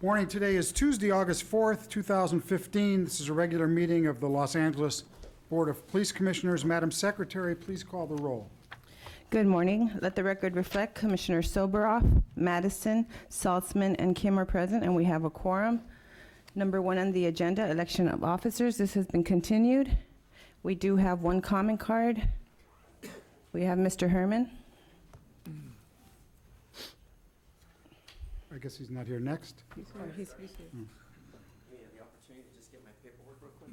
Morning. Today is Tuesday, August 4th, 2015. This is a regular meeting of the Los Angeles Board of Police Commissioners. Madam Secretary, please call the roll. Good morning. Let the record reflect Commissioner Soboroff, Madison, Saltzman, and Kim are present, and we have a quorum. Number 1 on the agenda, election of officers. This has been continued. We do have one comment card. We have Mr. Herman. I guess he's not here. Next. He's here. Give me the opportunity to just get my paperwork real quick.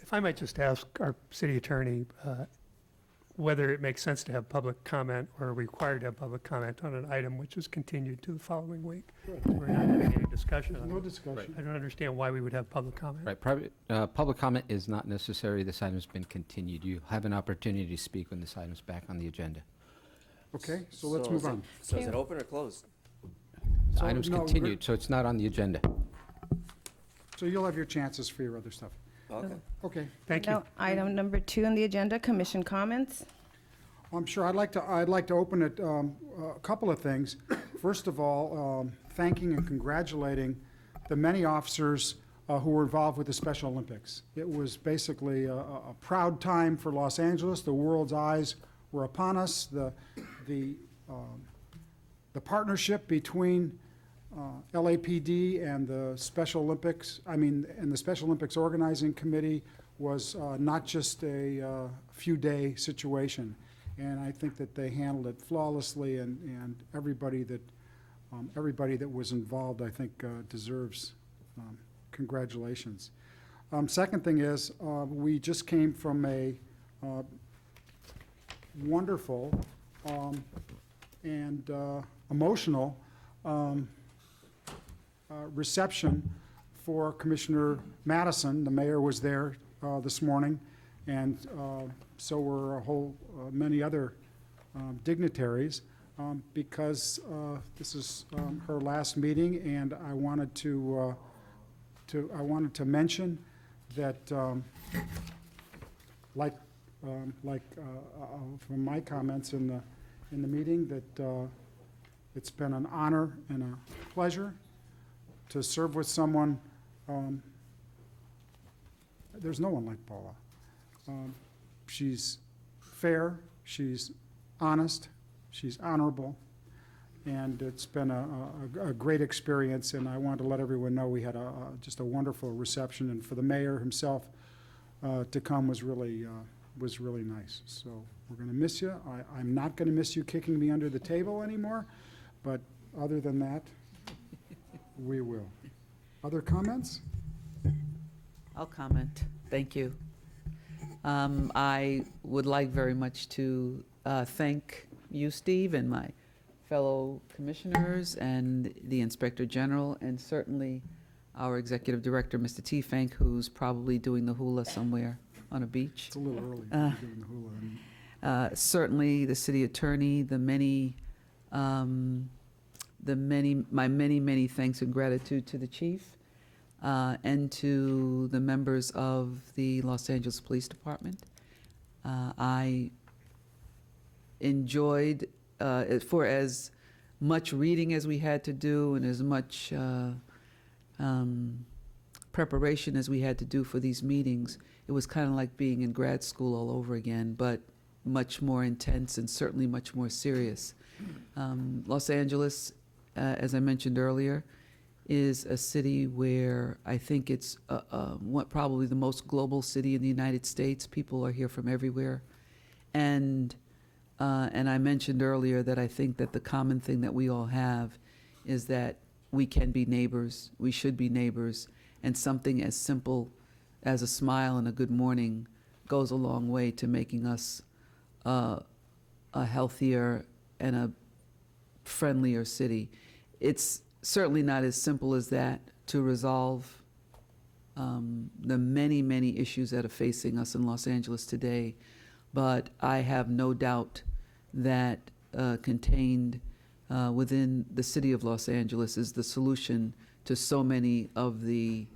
If I might just ask our city attorney whether it makes sense to have public comment or are we required to have public comment on an item which is continued to the following week. We're not having any discussion on No it. discussion. I don't understand why we would have public comment. Right, public comment is not necessary. This item's been continued. You have an opportunity to speak when this item's back on the agenda. Okay, so let's is move it- on. So is it open or closed? The So, item's no, we're- continued, so it's not on the agenda. So you'll have your chances for your other stuff. Okay. Okay. Thank you. Now, item number 2 on the agenda, commission comments. I'm sure I'd like to open it, a couple of things. First of all, thanking and congratulating the many officers who were involved with the Special Olympics. It was basically a proud time for Los Angeles. The world's eyes were upon us. The partnership between LAPD and the Special Olympics, and the Special Olympics Organizing Committee was not just a few-day situation. And I think that they handled it flawlessly, and everybody that was involved, I think, deserves congratulations. Second thing is, we just came from a wonderful and emotional reception for Commissioner Madison. The mayor was there this morning, and so were many other dignitaries, because this is her last meeting, and I wanted to mention that, from my comments in the meeting, that it's been an honor and a pleasure to serve with someone. There's no one like Paula. She's fair, she's honest, she's honorable, and it's been a great experience, and I wanted to let everyone know we had just a wonderful reception, and for the mayor himself to come was really nice. So we're going to miss you. I'm not going to miss you kicking me under the table anymore, but other than that, we will. Other comments? I'll comment. Thank you. I would like very much to thank you, Steve, and my fellow commissioners and the Inspector General, and certainly our Executive Director, Mr. T. Fank, who's probably doing the hula somewhere on a beach. It's a little early to be doing the hula. Certainly the City Attorney, my many thanks and gratitude to the Chief. And to the members of the Los Angeles Police Department. I enjoyed, for as much reading as we had to do and as much preparation as we had to do for these meetings, it was kind of like being in grad school all over again, but much more intense and certainly much more serious. Los Angeles, as I mentioned earlier, is a city where I think it's probably the most global city in the United States. People are here from everywhere. And I mentioned earlier that I think that the common thing that we all have is that we can be neighbors, we should be neighbors, and something as simple as a smile and a good morning goes a long way to making us a healthier and a friendlier city. It's certainly not as simple as that to resolve the many issues that are facing us in Los Angeles today, but I have no doubt that contained within the city of Los Angeles is the solution to so many of the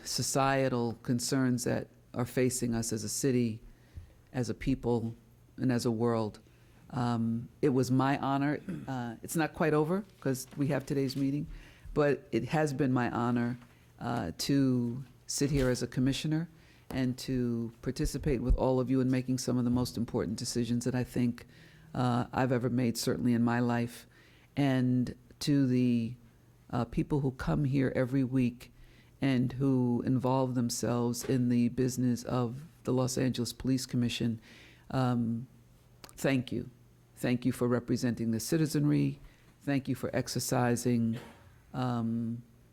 societal concerns that are facing us as a city, as a people, and as a world. It was my honor. It's not quite over because we have today's meeting, but it has been my honor to sit here as a commissioner and to participate with all of you in making some of the most important decisions that I think I've ever made, certainly in my life. And to the people who come here every week and who involve themselves in the business of the Los Angeles Police Commission, thank you. Thank you for representing the citizenry. Thank you for exercising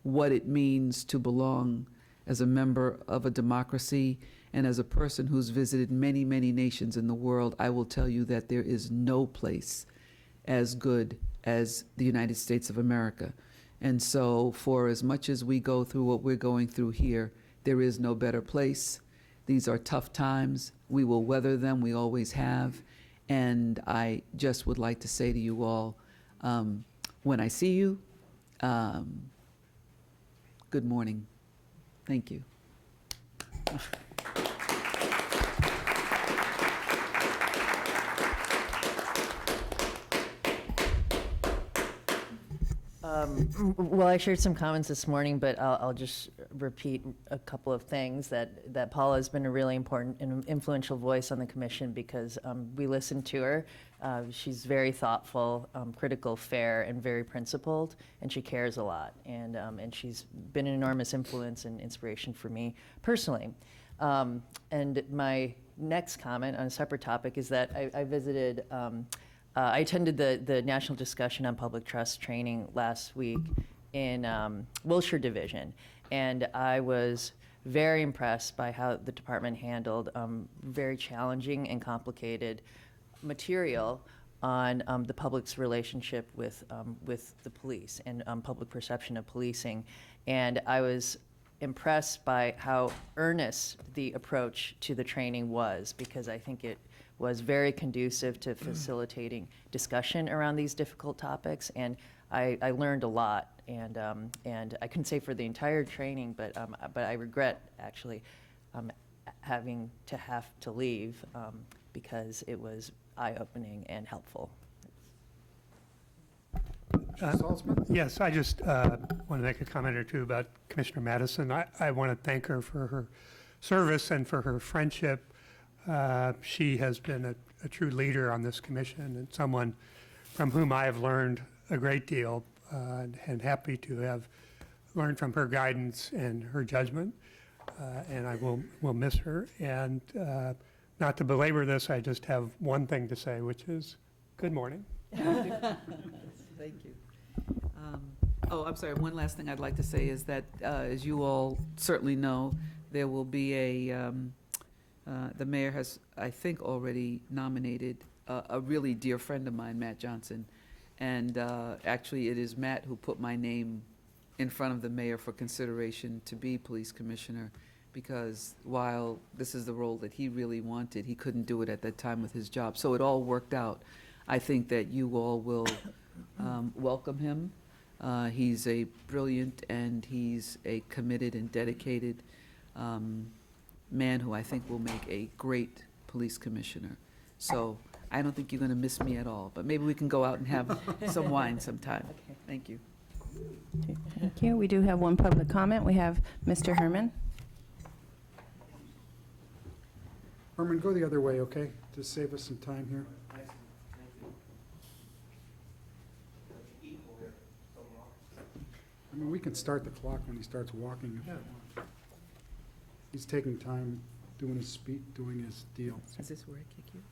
what it means to belong as a member of a democracy. And as a person who's visited many, many nations in the world, I will tell you that there is no place as good as the United States of America. And so for as much as we go through what we're going through here, there is no better place. These are tough times. We will weather them. We always have. And I just would like to say to you all, when I see you, good morning. Thank you. Well, I shared some comments this morning, but I'll just repeat a couple of things that Paula has been a really important and influential voice on the commission because we listened to her. She's very thoughtful, critical, fair, and very principled, and she cares a lot. And she's been an enormous influence and inspiration for me personally. And my next comment on a separate topic is that I visited. I attended the National Discussion on Public Trust training last week in Wilshire Division, and I was very impressed by how the department handled very challenging and complicated material on the public's relationship with the police and public perception of policing. And I was impressed by how earnest the approach to the training was, because I think it was very conducive to facilitating discussion around these difficult topics, and I learned a lot. And I couldn't say for the entire training, but I regret actually having to leave because it was eye-opening and helpful. Mr. Saltzman? Yes, I just want to make a comment or two about Commissioner Madison. I want to thank her for her service and for her friendship. She has been a true leader on this commission and someone from whom I have learned a great deal and happy to have learned from her guidance and her judgment. And I will miss her. And not to belabor this, I just have one thing to say, which is good morning. Thank you. I'm sorry. One last thing I'd like to say is that, as you all certainly know, there will be the mayor has, I think, already nominated a really dear friend of mine, Matt Johnson. And actually, it is Matt who put my name in front of the mayor for consideration to be police commissioner, because while this is the role that he really wanted, he couldn't do it at that time with his job. So it all worked out. I think that you all will welcome him. He's a brilliant and he's a committed and dedicated man who I think will make a great police commissioner. So I don't think you're going to miss me at all, but maybe we can go out and have some wine sometime. Okay. Thank you. Thank you. We do have one public comment. We have Mr. Herman. Herman, go the other way, okay? To save us some time here. I mean, we can start the clock when he starts walking if you want. He's taking time doing his speech, doing his deal. Is this where I kick you?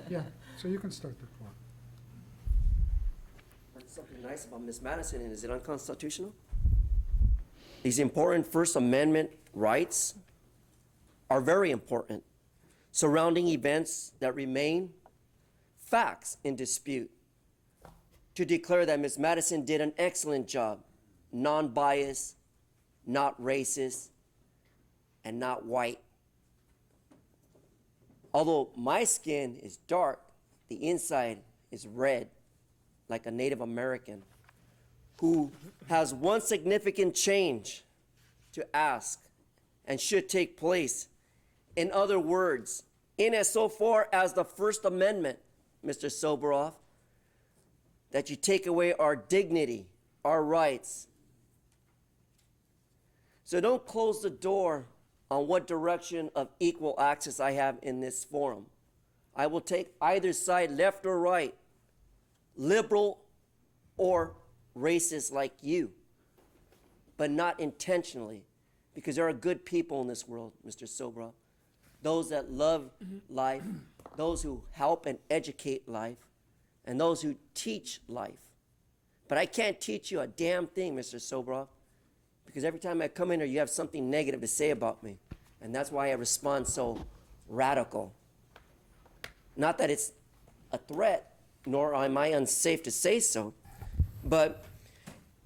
Yeah, so you can start the clock. That's something nice about Ms. Madison, and is it unconstitutional? These important First Amendment rights are very important, surrounding events that remain facts in dispute. To declare that Ms. Madison did an excellent job, non-biased, not racist, and not white. Although my skin is dark, the inside is red, like a Native American, who has one significant change to ask and should take place. In other words, in as so far as the First Amendment, Mr. Soboroff, that you take away our dignity, our rights. So don't close the door on what direction of equal access I have in this forum. I will take either side, left or right, liberal or racist like you, but not intentionally, because there are good people in this world, Mr. Soboroff. Those that love life, those who help and educate life, and those who teach life. But I can't teach you a damn thing, Mr. Soboroff, because every time I come in here, you have something negative to say about me. And that's why I respond so radical. Not that it's a threat, nor am I unsafe to say so, but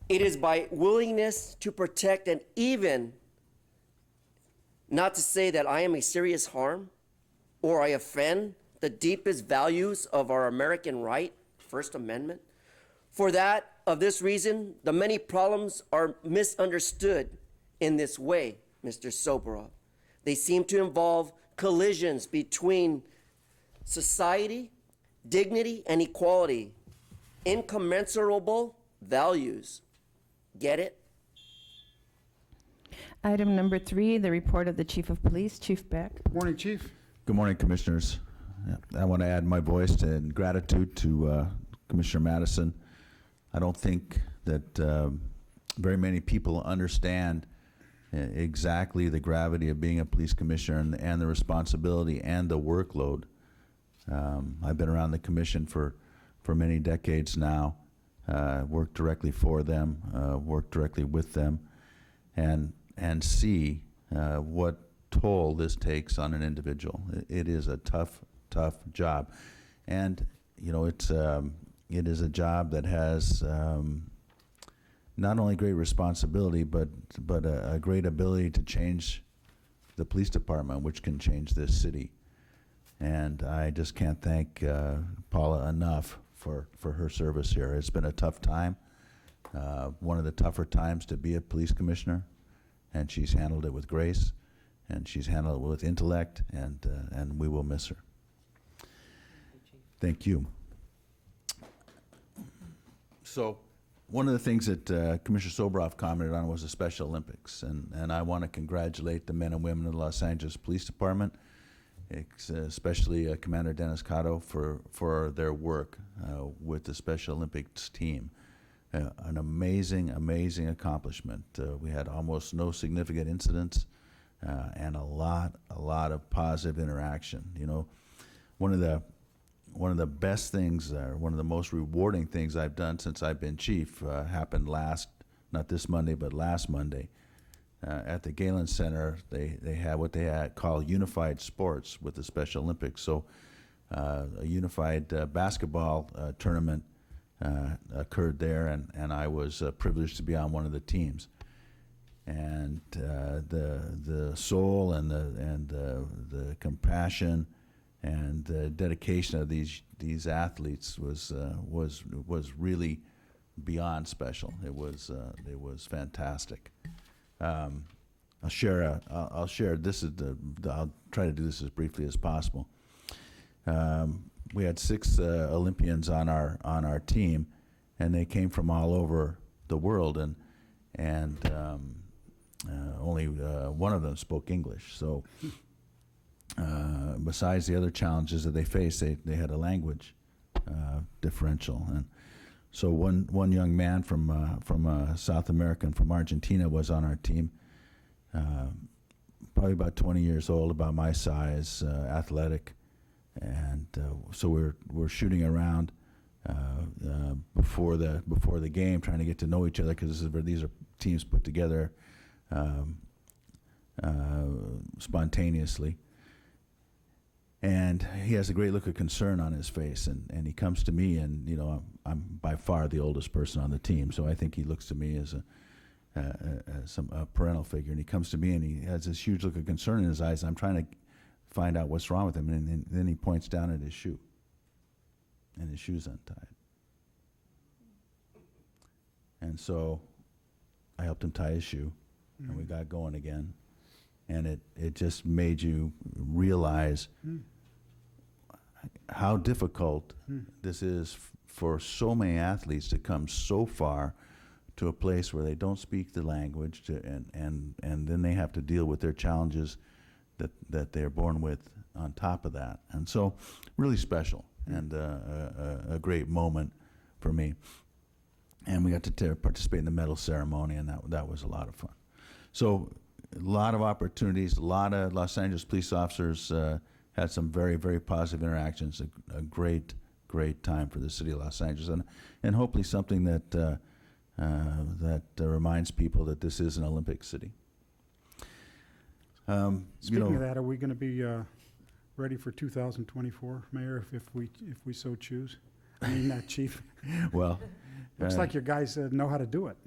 it is by willingness to protect and even not to say that I am a serious harm or I offend the deepest values of our American right, First Amendment. For that, of this reason, the many problems are misunderstood in this way, Mr. Soboroff. They seem to involve collisions between society, dignity, and equality, incommensurable values. Get it? Item number 3, the report of the Chief of Police, Chief Beck. Morning, Chief. Good morning, Commissioners. I want to add my voice in gratitude to Commissioner Madison. I don't think that very many people understand exactly the gravity of being a police commissioner and the responsibility and the workload. I've been around the commission for many decades now, worked directly for them, worked directly with them, and see what toll this takes on an individual. It is a tough job, and you know it is a job that has not only great responsibility but a great ability to change the police department, which can change this city. And I just can't thank Paula enough for her service here. It's been a tough time, one of the tougher times to be a police commissioner, and she's handled it with grace, and she's handled it with intellect, and we will miss her. Thank you. So one of the things that Commissioner Soboroff commented on was the Special Olympics, and I want to congratulate the men and women of the Los Angeles Police Department, especially Commander Dennis Cotto for their work with the Special Olympics team. An amazing accomplishment. We had almost no significant incidents and a lot of positive interaction. You know, one of the best things, one of the most rewarding things I've done since I've been chief happened not this Monday, but last Monday. At the Galen Center, they had what they call unified sports with the Special Olympics. So a unified basketball tournament occurred there, and I was privileged to be on one of the teams. And the soul and the compassion and the dedication of these athletes was really beyond special. It was fantastic. I'll share this I'll try to do this as briefly as possible. We had 6 Olympians on our team, and they came from all over the world, and only one of them spoke English. So besides the other challenges that they faced, they had a language differential. And so one young man from South America, from Argentina, was on our team, probably about 20 years old, about my size, athletic. And so we're shooting around before the game, trying to get to know each other, because these are teams put together spontaneously. And he has a great look of concern on his face, and he comes to me, and you know I'm by far the oldest person on the team, so I think he looks to me as a parental figure. And he comes to me, and he has this huge look of concern in his eyes. And I'm trying to find out what's wrong with him, and then he points down at his shoe, and his shoe's untied. And so I helped him tie his shoe, and we got going again. and it just made you realize how difficult this is for so many athletes to come so far to a place where they don't speak the language, and then they have to deal with their challenges that they're born with on top of that. And so, really special, and a great moment for me. And we got to participate in the medal ceremony, and that was a lot of fun. So, a lot of opportunities, a lot of Los Angeles police officers had some very, very positive interactions, a great time for the city of Los Angeles, and hopefully something that reminds people that this is an Olympic city. Speaking of that, are we going to be ready for 2024, Mayor, if we so choose? I mean, Chief. Well, Looks like your guys know how to do it.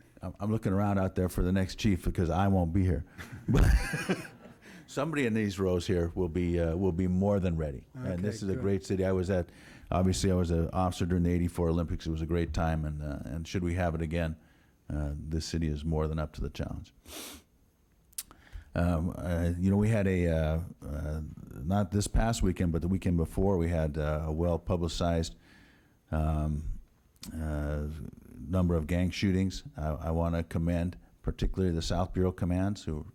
I'm looking around out there for the next chief because I won't be here. Somebody in these rows here will be more than ready. And Okay, this is a good. great city. I was an officer during the '84 Olympics. It was a great time, and should we have it again, this city is more than up to the challenge. We had not this past weekend, but the weekend before, we had a well-publicized number of gang shootings. I want to commend particularly the South Bureau Commands who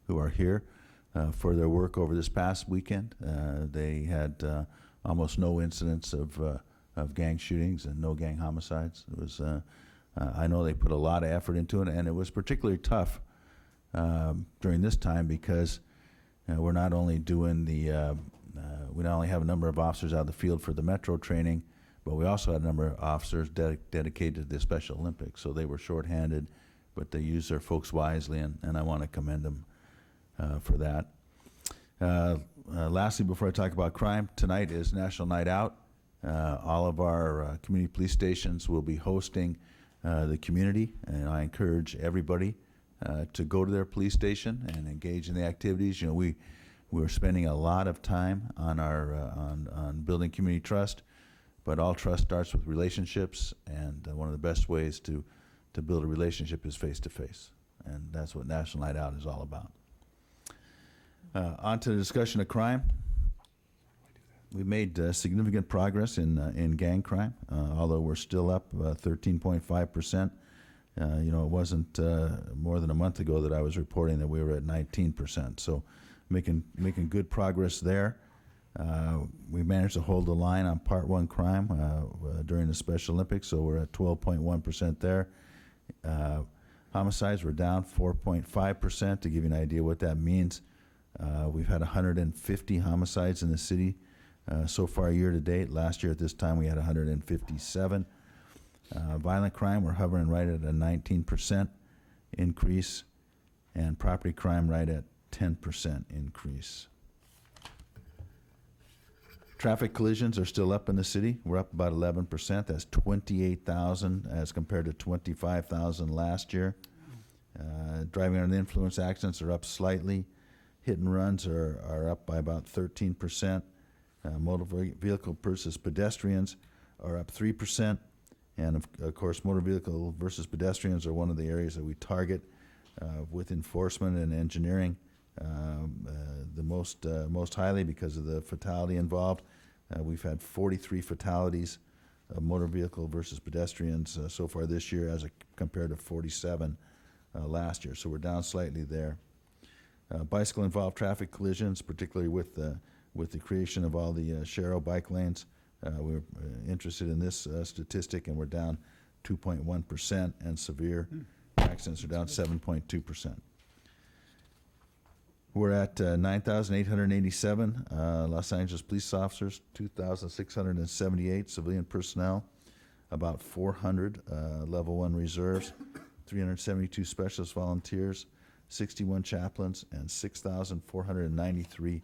are here for their work over this past weekend. They had almost no incidents of gang shootings and no gang homicides. It was I know they put a lot of effort into it, and it was particularly tough during this time because we're not only doing we not only have a number of officers out in the field for the Metro training, but we also had a number of officers dedicated to the Special Olympics. So they were shorthanded, but they used their folks wisely, and I want to commend them for that. Lastly, before I talk about crime, tonight is National Night Out. All of our community police stations will be hosting the community, and I encourage everybody to go to their police station and engage in the activities. We're spending a lot of time on our on building community trust, but all trust starts with relationships, and one of the best ways to build a relationship is face to face, and that's what National Night Out is all about. On to the discussion of crime. We made significant progress in gang crime, although we're still up 13.5%. It wasn't more than a month ago that I was reporting that we were at 19%. So making good progress there. We managed to hold the line on Part 1 crime during the Special Olympics, so we're at 12.1% there. Homicides were down 4.5%. To give you an idea what that means, we've had 150 homicides in the city so far year to date. Last year at this time we had 157. Violent crime, we're hovering right at a 19% increase, and property crime right at 10% increase. Traffic collisions are still up in the city. We're up about 11%. That's 28,000 as compared to 25,000 last year. Driving under the influence accidents are up slightly. Hit and runs are up by about 13%. Motor vehicle versus pedestrians are up 3%. And of course, motor vehicle versus pedestrians are one of the areas that we target with enforcement and engineering the most highly because of the fatality involved. We've had 43 fatalities of motor vehicle versus pedestrians so far this year, as compared to 47 last year. So we're down slightly there. Bicycle-involved traffic collisions, particularly with the creation of all the Sharrow bike lanes. We're interested in this statistic, and we're down 2.1%, and severe accidents are down 7.2%. We're at 9,887 Los Angeles police officers, 2,678 civilian personnel, about 400 level 1 reserves, 372 specialist volunteers, 61 chaplains, and 6,493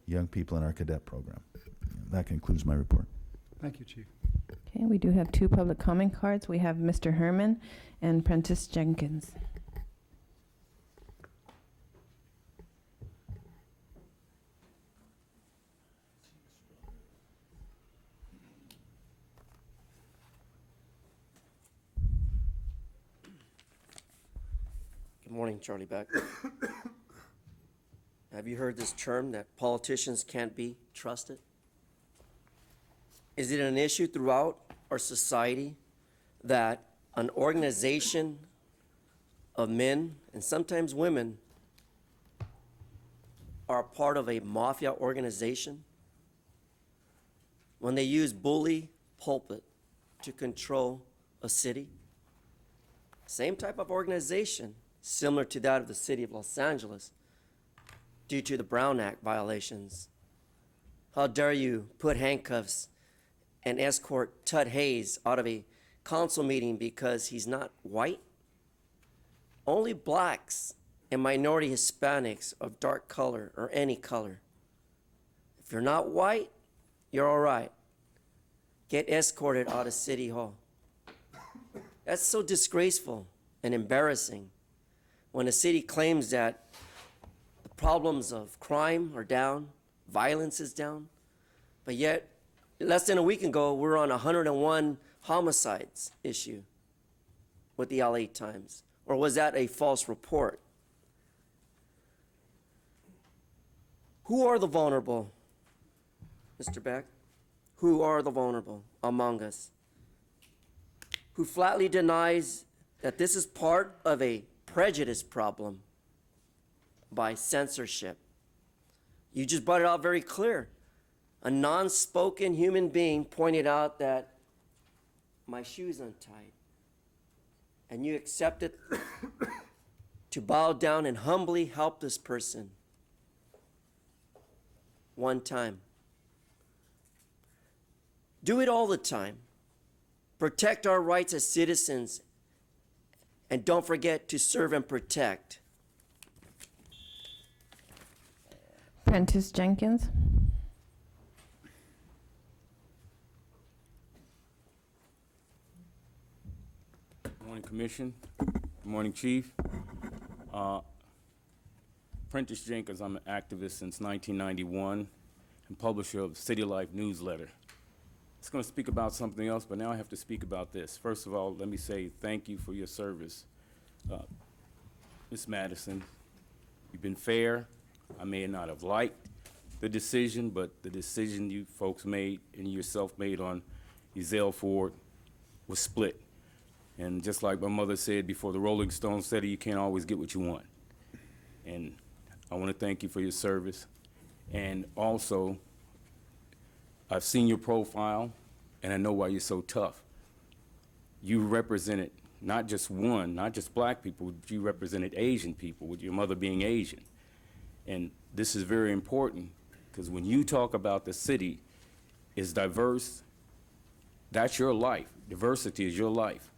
young people in our cadet program. That concludes my report. Thank you, Chief. Okay, we do have two public comment cards. We have Mr. Herman and Prentice Jenkins. Good morning, Charlie Beck. Have you heard this term that politicians can't be trusted? Is it an issue throughout our society that an organization of men and sometimes women are a part of a mafia organization? When they use bully pulpit to control a city? Same type of organization, similar to that of the city of Los Angeles, due to the Brown Act violations. How dare you put handcuffs and escort Tud Hayes out of a council meeting because he's not white? Only blacks and minority Hispanics of dark color or any color. If you're not white, you're all right. Get escorted out of City Hall. That's so disgraceful and embarrassing when a city claims that the problems of crime are down, violence is down, but yet less than a week ago, we're on 101 homicides issue with the LA Times. Or was that a false report? Who are the vulnerable, Mr. Beck? Who are the vulnerable among us? Who flatly denies that this is part of a prejudice problem by censorship? You just brought it out very clear. A non-spoken human being pointed out that my shoe's untied. And you accepted to bow down and humbly help this person one time. Do it all the time. Protect our rights as citizens, and don't forget to serve and protect. Prentice Jenkins. Good morning, Commission. Good morning, Chief. Prentice Jenkins, I'm an activist since 1991 and publisher of City Life newsletter. I was going to speak about something else, but now I have to speak about this. First of all, let me say thank you for your service. Ms. Madison, you've been fair. I may not have liked the decision, but the decision you folks made and yourself made on Ezell Ford was split. And just like my mother said before the Rolling Stones said, you can't always get what you want. And I want to thank you for your service. And also, I've seen your profile, and I know why you're so tough. You represented not just black people, but you represented Asian people, with your mother being Asian. And this is very important, because when you talk about the city is diverse, that's your life. Diversity is your life.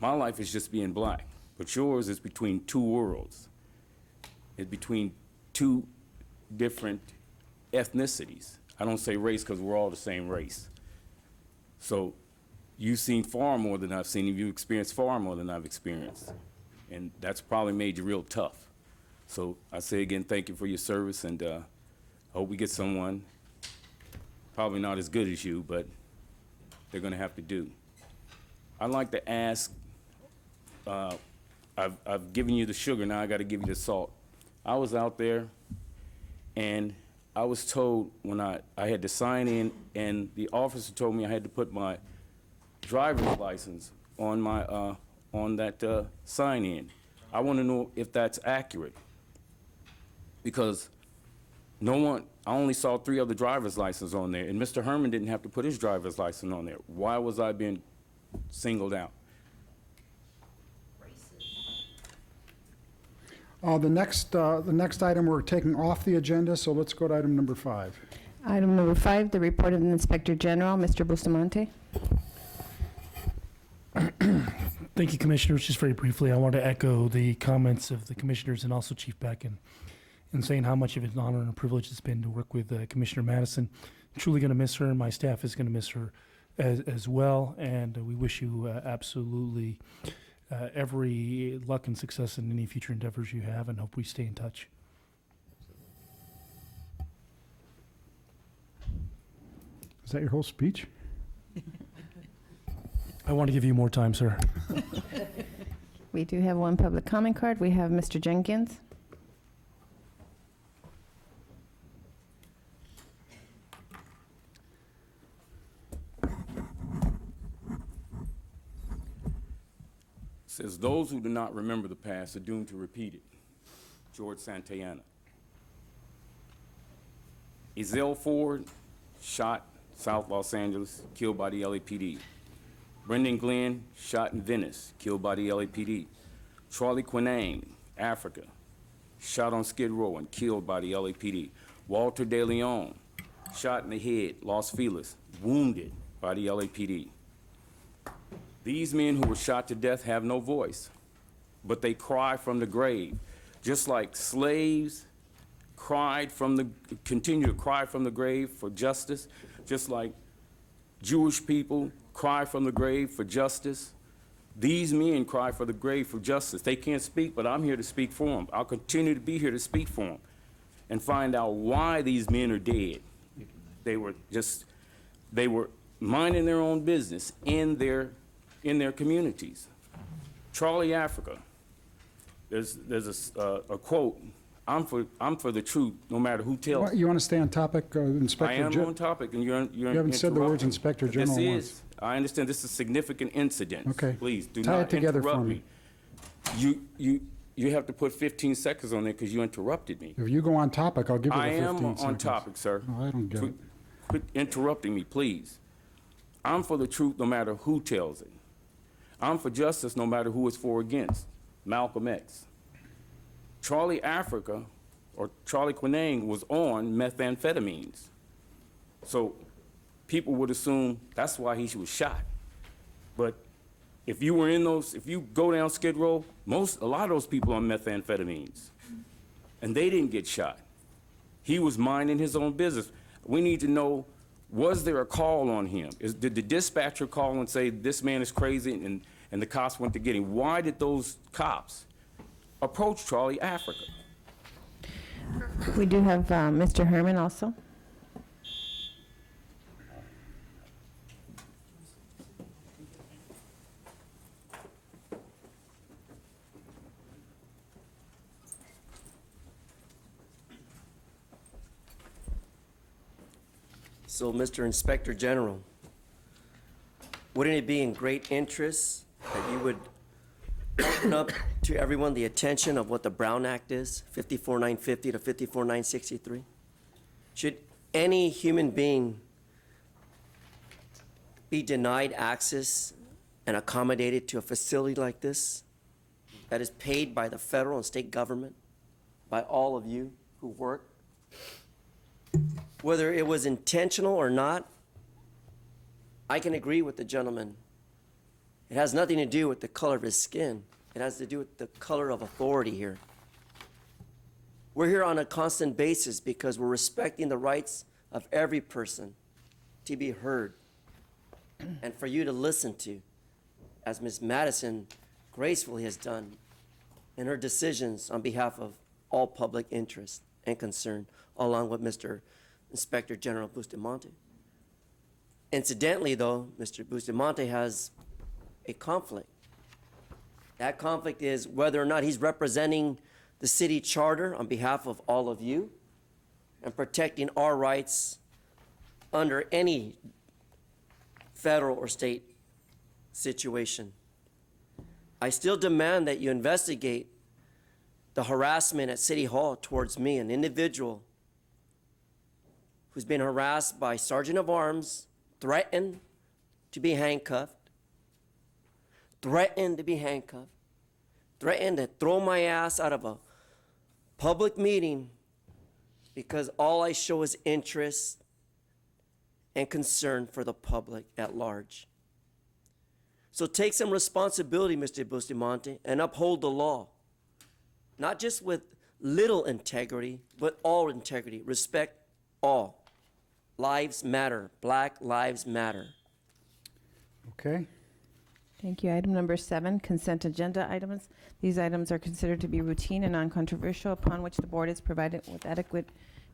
My life is just being black, but yours is between two worlds. It's between two different ethnicities. I don't say race because we're all the same race. So you've seen far more than I've seen, and you've experienced far more than I've experienced. And that's probably made you real tough. So I say again, thank you for your service, and I hope we get someone, probably not as good as you, but they're gonna have to do. I'd like to ask, I've given you the sugar, now I gotta give you the salt. I was out there, and I was told when I had to sign in, and the officer told me I had to put my driver's license on my on that sign-in. I want to know if that's accurate, because I only saw 3 other driver's licenses on there, and Mr. Herman didn't have to put his driver's license on there. Why was I being singled out? The next item we're taking off the agenda, so let's go to item number 5. Item number 5, the report of the Inspector General, Mr. Bustamante. Thank you, Commissioners. Just very briefly, I want to echo the comments of the Commissioners and also Chief Beck in saying how much of an honor and a privilege it's been to work with Commissioner Madison. I'm truly going to miss her, and my staff is going to miss her as well, and we wish you absolutely every luck and success in any future endeavors you have, and hope we stay in touch. Is that your whole speech? I want to give you more time, sir. We do have one public comment card. We have Mr. Jenkins. says, "Those who do not remember the past are doomed to repeat it." George Santayana. Ezell Ford, shot South Los Angeles, killed by the LAPD. Brendan Glenn, shot in Venice, killed by the LAPD. Charlie Quinane, Africa, shot on Skid Row and killed by the LAPD. Walter De Leon, shot in the head, Los Feliz, wounded by the LAPD. These men who were shot to death have no voice, but they cry from the grave, just like slaves continue to cry from the grave for justice, just like Jewish people cry from the grave for justice. These men cry for the grave for justice. They can't speak, but I'm here to speak for them. I'll continue to be here to speak for them and find out why these men are dead. They were minding their own business in their communities. Charlie Africa, there's a quote, I'm for the truth, no matter who tells me. You want to stay on topic, Inspector I am General? on topic, and you're You haven't said the words interrupting. Inspector But General this once. is, I understand this is a significant incident. Okay. Please, do Tie not it together for interrupt me. me. You have to put 15 seconds on there because you interrupted me. If you go on topic, I'll give you the I 15 am seconds. on topic, sir. No, I don't get it. Quit interrupting me, please. I'm for the truth no matter who tells it. I'm for justice no matter who it's for or against. Malcolm X. Charlie Africa, or Charlie Quinane, was on methamphetamines. So people would assume that's why he was shot. But if you were in those, if you go down Skid Row, a lot of those people are on methamphetamines. And they didn't get shot. He was minding his own business. We need to know, was there a call on him? Did the dispatcher call and say, this man is crazy, and the cops went to get him? Why did those cops approach Charlie Africa? We do have Mr. Herman also. So, Mr. Inspector General, wouldn't it be in great interest that you would open up to everyone the attention of what the Brown Act is, 54950 to 54963? Should any human being be denied access and accommodated to a facility like this that is paid by the federal and state government, by all of you who work? Whether it was intentional or not, I can agree with the gentleman. It has nothing to do with the color of his skin. It has to do with the color of authority here. We're here on a constant basis because we're respecting the rights of every person to be heard and for you to listen to, as Ms. Madison gracefully has done in her decisions on behalf of all public interest and concern, along with Mr. Inspector General Bustamante. Incidentally, though, Mr. Bustamante has a conflict. That conflict is whether or not he's representing the city charter on behalf of all of you and protecting our rights under any federal or state situation. I still demand that you investigate the harassment at City Hall towards me, an individual who's been harassed by Sergeant of Arms, threatened to be handcuffed, threatened to throw my ass out of a public meeting because all I show is interest and concern for the public at large. So take some responsibility, Mr. Bustamante, and uphold the law. Not just with little integrity, but all integrity. Respect all. Lives matter. Black lives matter. Okay? Thank you. Item number 7, consent agenda items. These items are considered to be routine and non-controversial, upon which the board is provided with adequate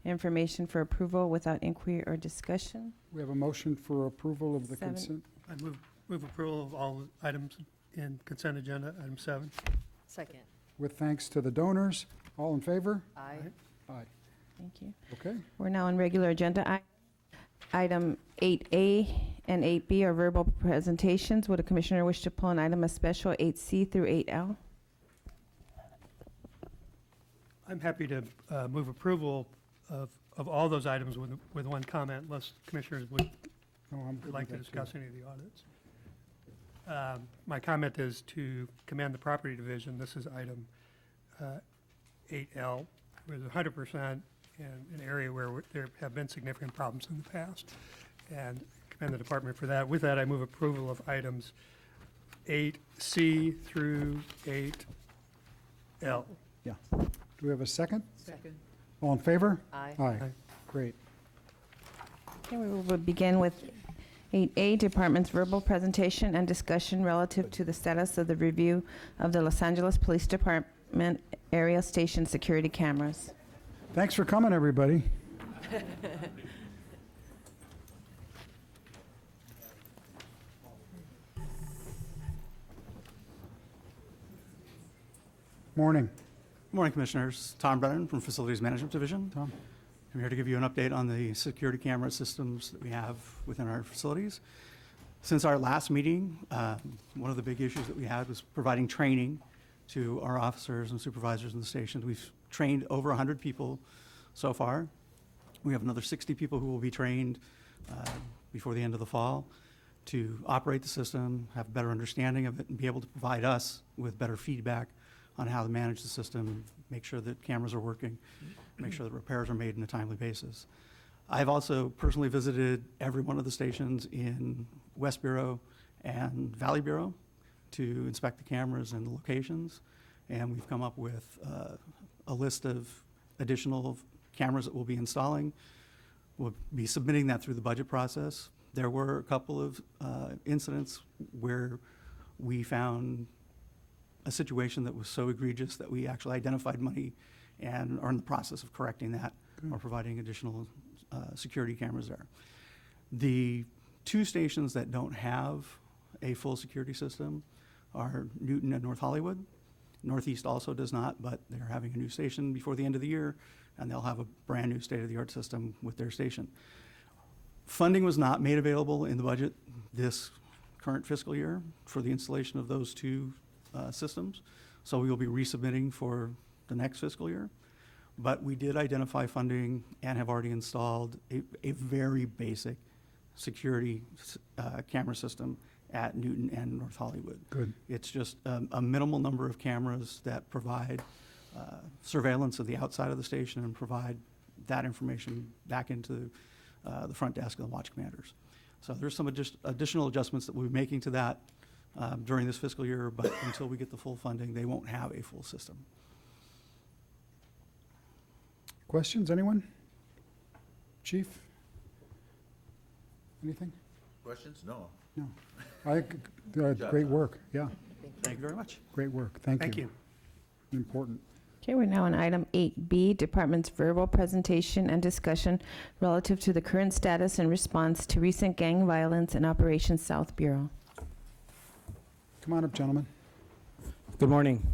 information for approval without inquiry or discussion. We have a motion for approval of the 7. consent. I move approval of all items in consent agenda, item 7. Second. With thanks to the donors. All in favor? Aye. Aye. Thank you. Okay. We're now on regular agenda. Item 8A, and 8B are verbal presentations. Would a commissioner wish to pull an item as special, 8C through 8L? I'm happy to move approval of all those items with one comment, unless commissioners would Oh, I'm good like to with that, too. discuss any of the audits. My comment is to commend the property division. This is item 8L, with 100% in an area where there have been significant problems in the past, and commend the department for that. With that, I move approval of items 8C through 8L. Yeah. Do we have a second? Second. All in favor? Aye. Aye. Aye. Great. Okay, we will begin with 8A, Department's verbal presentation and discussion relative to the status of the review of the Los Angeles Police Department area station security cameras. Thanks for coming, everybody. Morning, Good morning, Commissioners. Tom Brennan from Facilities Management Division. Tom. I'm here to give you an update on the security camera systems that we have within our facilities. Since our last meeting, one of the big issues that we had was providing training to our officers and supervisors in the station. We've trained over 100 people so far. We have another 60 people who will be trained before the end of the fall to operate the system, have a better understanding of it, and be able to provide us with better feedback on how to manage the system, make sure that cameras are working, make sure that repairs are made on a timely basis. I've also personally visited every one of the stations in West Bureau and Valley Bureau to inspect the cameras and the locations, and we've come up with a list of additional cameras that we'll be installing. We'll be submitting that through the budget process. There were a couple of incidents where we found a situation that was so egregious that we actually identified money and are in the process of correcting that or providing additional security cameras there. The two stations that don't have a full security system are Newton and North Hollywood. Northeast also does not, but they're having a new station before the end of the year, and they'll have a brand-new state-of-the-art system with their station. Funding was not made available in the budget this current fiscal year for the installation of those two systems, so we will be resubmitting for the next fiscal year. But we did identify funding and have already installed a very basic security camera system at Newton and North Hollywood. Good. It's just a minimal number of cameras that provide surveillance of the outside of the station and provide that information back into the front desk of the watch commanders. So there's some additional adjustments that we'll be making to that during this fiscal year, but until we get the full funding, they won't have a full system. Questions, anyone? Chief? Anything? Questions? No. No. I think, great work, yeah, Thank you very much. great work, thank you. Thank you. Important. Okay, we're now on item 8B, Department's verbal presentation and discussion relative to the current status and response to recent gang violence in Operation South Bureau. Come on up, gentlemen. Good morning.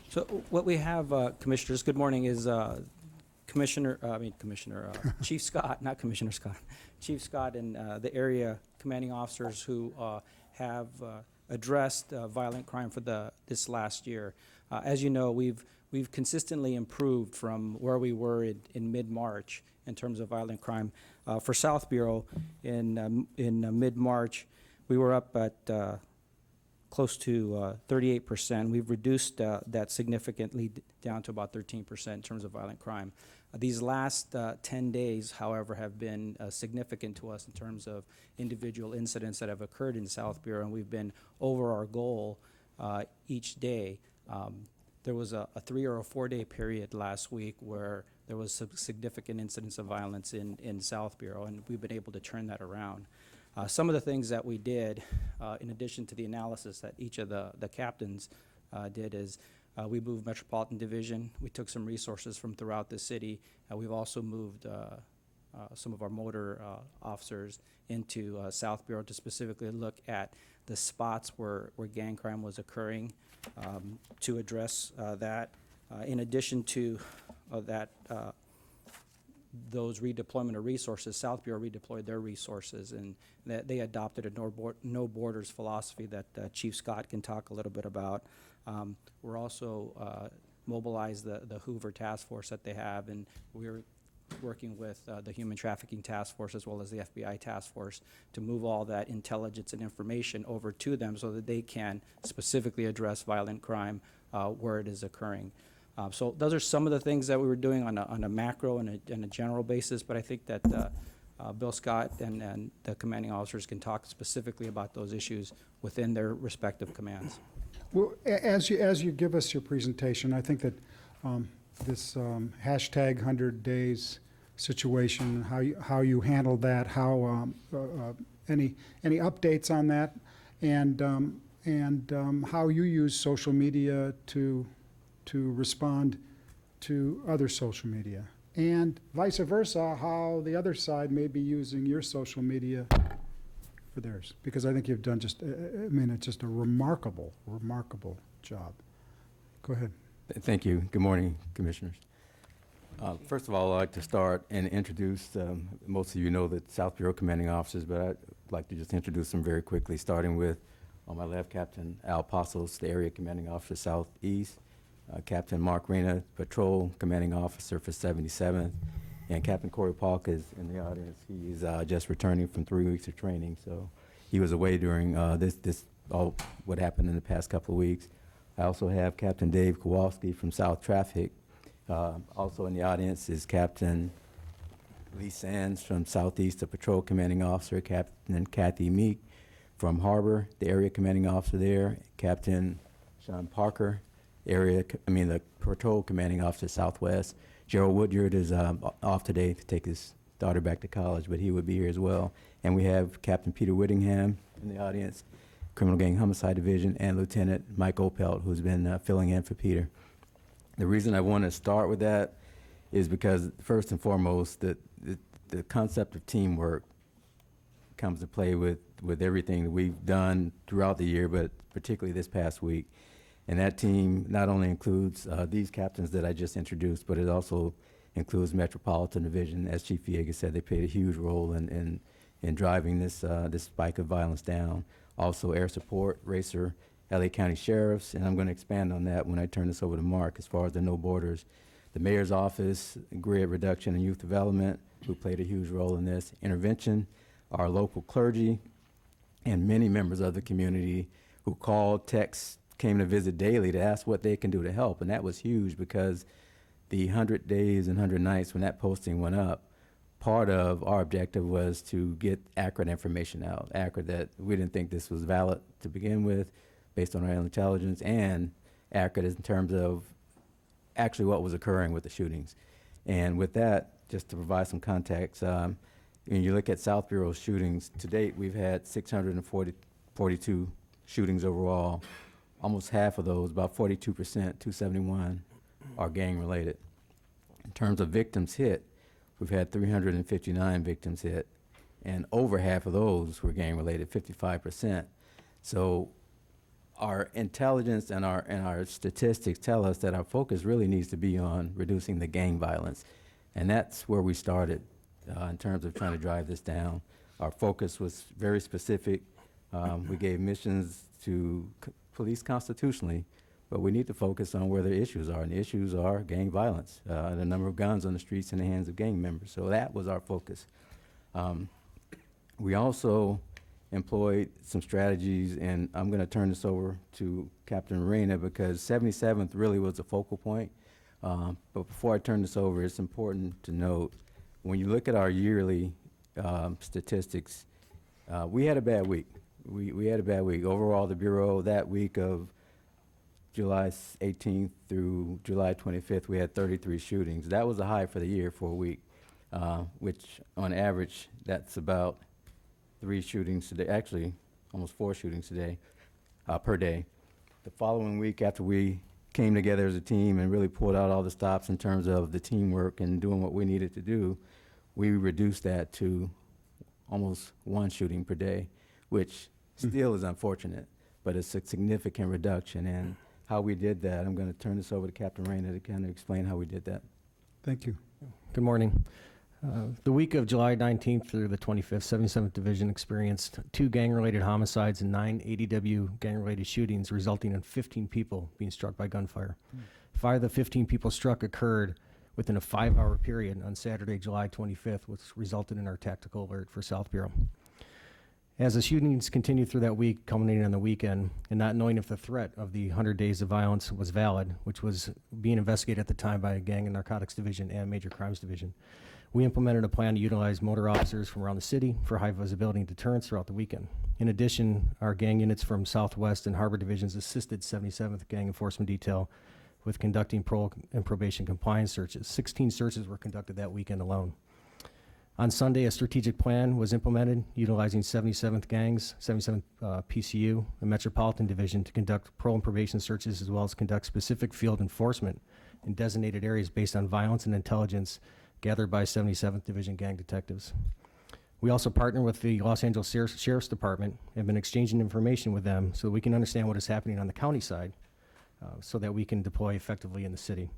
So what we have, Commissioners, good morning, is Chief Scott, not Commissioner Scott, Chief Scott and the area commanding officers who have addressed violent crime for this last year. As you know, we've consistently improved from where we were in mid-March in terms of violent crime. For South Bureau, in mid-March, we were up at close to 38%. We've reduced that significantly down to about 13% in terms of violent crime. These last 10 days, however, have been significant to us in terms of individual incidents that have occurred in South Bureau, and we've been over our goal each day. There was a 3 or a 4 day period last week where there was some significant incidents of violence in South Bureau, and we've been able to turn that around. Some of the things that we did, in addition to the analysis that each of the captains did, is we moved Metropolitan Division. We took some resources from throughout the city. We've also moved some of our motor officers into South Bureau to specifically look at the spots where gang crime was occurring, to address that. In addition to that, those redeployment of resources, South Bureau redeployed their resources, and that they adopted a no borders philosophy that Chief Scott can talk a little bit about. We're also mobilized the Hoover Task Force that they have, and we're working with the Human Trafficking Task Force as well as the FBI Task Force to move all that intelligence and information over to them so that they can specifically address violent crime where it is occurring. So those are some of the things that we were doing on a macro and a general basis, but I think that Bill Scott and the commanding officers can talk specifically about those issues within their respective commands. Well, as you give us your presentation, I think that this hashtag 100 days situation, how you handled that, how any updates on that, and how you use social media to respond to other social media, and vice versa, how the other side may be using your social media for theirs. Because I think you've done it's just a remarkable job. Go ahead. Thank you. Good morning, Commissioners. First of all, I'd like to start and introduce, most of you know the South Bureau commanding officers, but I'd like to just introduce them very quickly, starting with, on my left, Captain Al Passos, the Area Commanding Officer, Southeast, Captain Mark Reyna, Patrol Commanding Officer for 77th, and Captain Corey Polk is in the audience. He's just returning from 3 weeks of training, so he was away during all what happened in the past couple of weeks. I also have Captain Dave Kowalski from South Traffic. Also in the audience is Captain Lee Sands from Southeast, the Patrol Commanding Officer, Captain Kathy Meek from Harbor, the Area Commanding Officer there, Captain Sean Parker, the Patrol Commanding Officer, Southwest. Gerald Woodyard is off today to take his daughter back to college, but he would be here as well. And we have Captain Peter Whittingham in the audience, Criminal Gang Homicide Division, and Lieutenant Mike Opelt, who's been filling in for Peter. The reason I want to start with that is because, first and foremost, the concept of teamwork comes to play with everything that we've done throughout the year, but particularly this past week. And that team not only includes these captains that I just introduced, but it also includes Metropolitan Division. As Chief Villegas said, they played a huge role in driving this spike of violence down. Also Air Support, Racer, LA County Sheriffs, and I'm going to expand on that when I turn this over to Mark as far as the No Borders. The Mayor's Office, Grid Reduction and Youth Development, who played a huge role in this. Intervention, our local clergy, and many members of the community who called, text, came to visit daily to ask what they can do to help. And that was huge because the 100 days and 100 nights when that posting went up, part of our objective was to get accurate information out, accurate that we didn't think this was valid to begin with based on our intelligence, and accurate in terms of actually what was occurring with the shootings. And with that, just to provide some context, when you look at South Bureau's shootings, to date we've had 642 shootings overall. Almost half of those, about 42%, 271, are gang-related. In terms of victims hit, we've had 359 victims hit, and over half of those were gang-related, 55%. So our intelligence and our statistics tell us that our focus really needs to be on reducing the gang violence, and that's where we started in terms of trying to drive this down. Our focus was very specific. We gave missions to police constitutionally, but we need to focus on where the issues are, and the issues are gang violence, the number of guns on the streets in the hands of gang members. So that was our focus. We also employed some strategies, and I'm going to turn this over to Captain Reyna because 77th really was the focal point. But before I turn this over, it's important to note, when you look at our yearly statistics, we had a bad week. We had a bad week. Overall, the Bureau, that week of July 18th through July 25th, we had 33 shootings. That was a high for the year for a week, which on average, that's about 3 shootings today, actually almost 4 shootings today, per day. The following week, after we came together as a team and really pulled out all the stops in terms of the teamwork and doing what we needed to do, we reduced that to almost one shooting per day, which still is unfortunate, but it's a significant reduction. And how we did that, I'm going to turn this over to Captain Reyna to kind of explain how we did that. Thank you. Good morning. The week of July 19th through the 25th, 77th Division experienced 2 gang-related homicides and 9 ADW gang-related shootings, resulting in 15 people being struck by gunfire. 5 of the 15 people struck occurred within a 5-hour period on Saturday, July 25th, which resulted in our tactical alert for South Bureau. As the shootings continued through that week, culminating on the weekend, and not knowing if the threat of the 100 days of violence was valid, which was being investigated at the time by a Gang and Narcotics Division and Major Crimes Division, we implemented a plan to utilize motor officers from around the city for high visibility and deterrence throughout the weekend. In addition, our gang units from Southwest and Harbor Divisions assisted 77th Gang Enforcement Detail with conducting parole and probation compliance searches. 16 searches were conducted that weekend alone. On Sunday, a strategic plan was implemented utilizing 77th Gangs, 77th PCU, and Metropolitan Division to conduct parole and probation searches, as well as conduct specific field enforcement in designated areas based on violence and intelligence gathered by 77th Division gang detectives. We also partner with the Los Angeles Sheriff's Department and have been exchanging information with them so that we can understand what is happening on the county side so that we can deploy effectively in the city.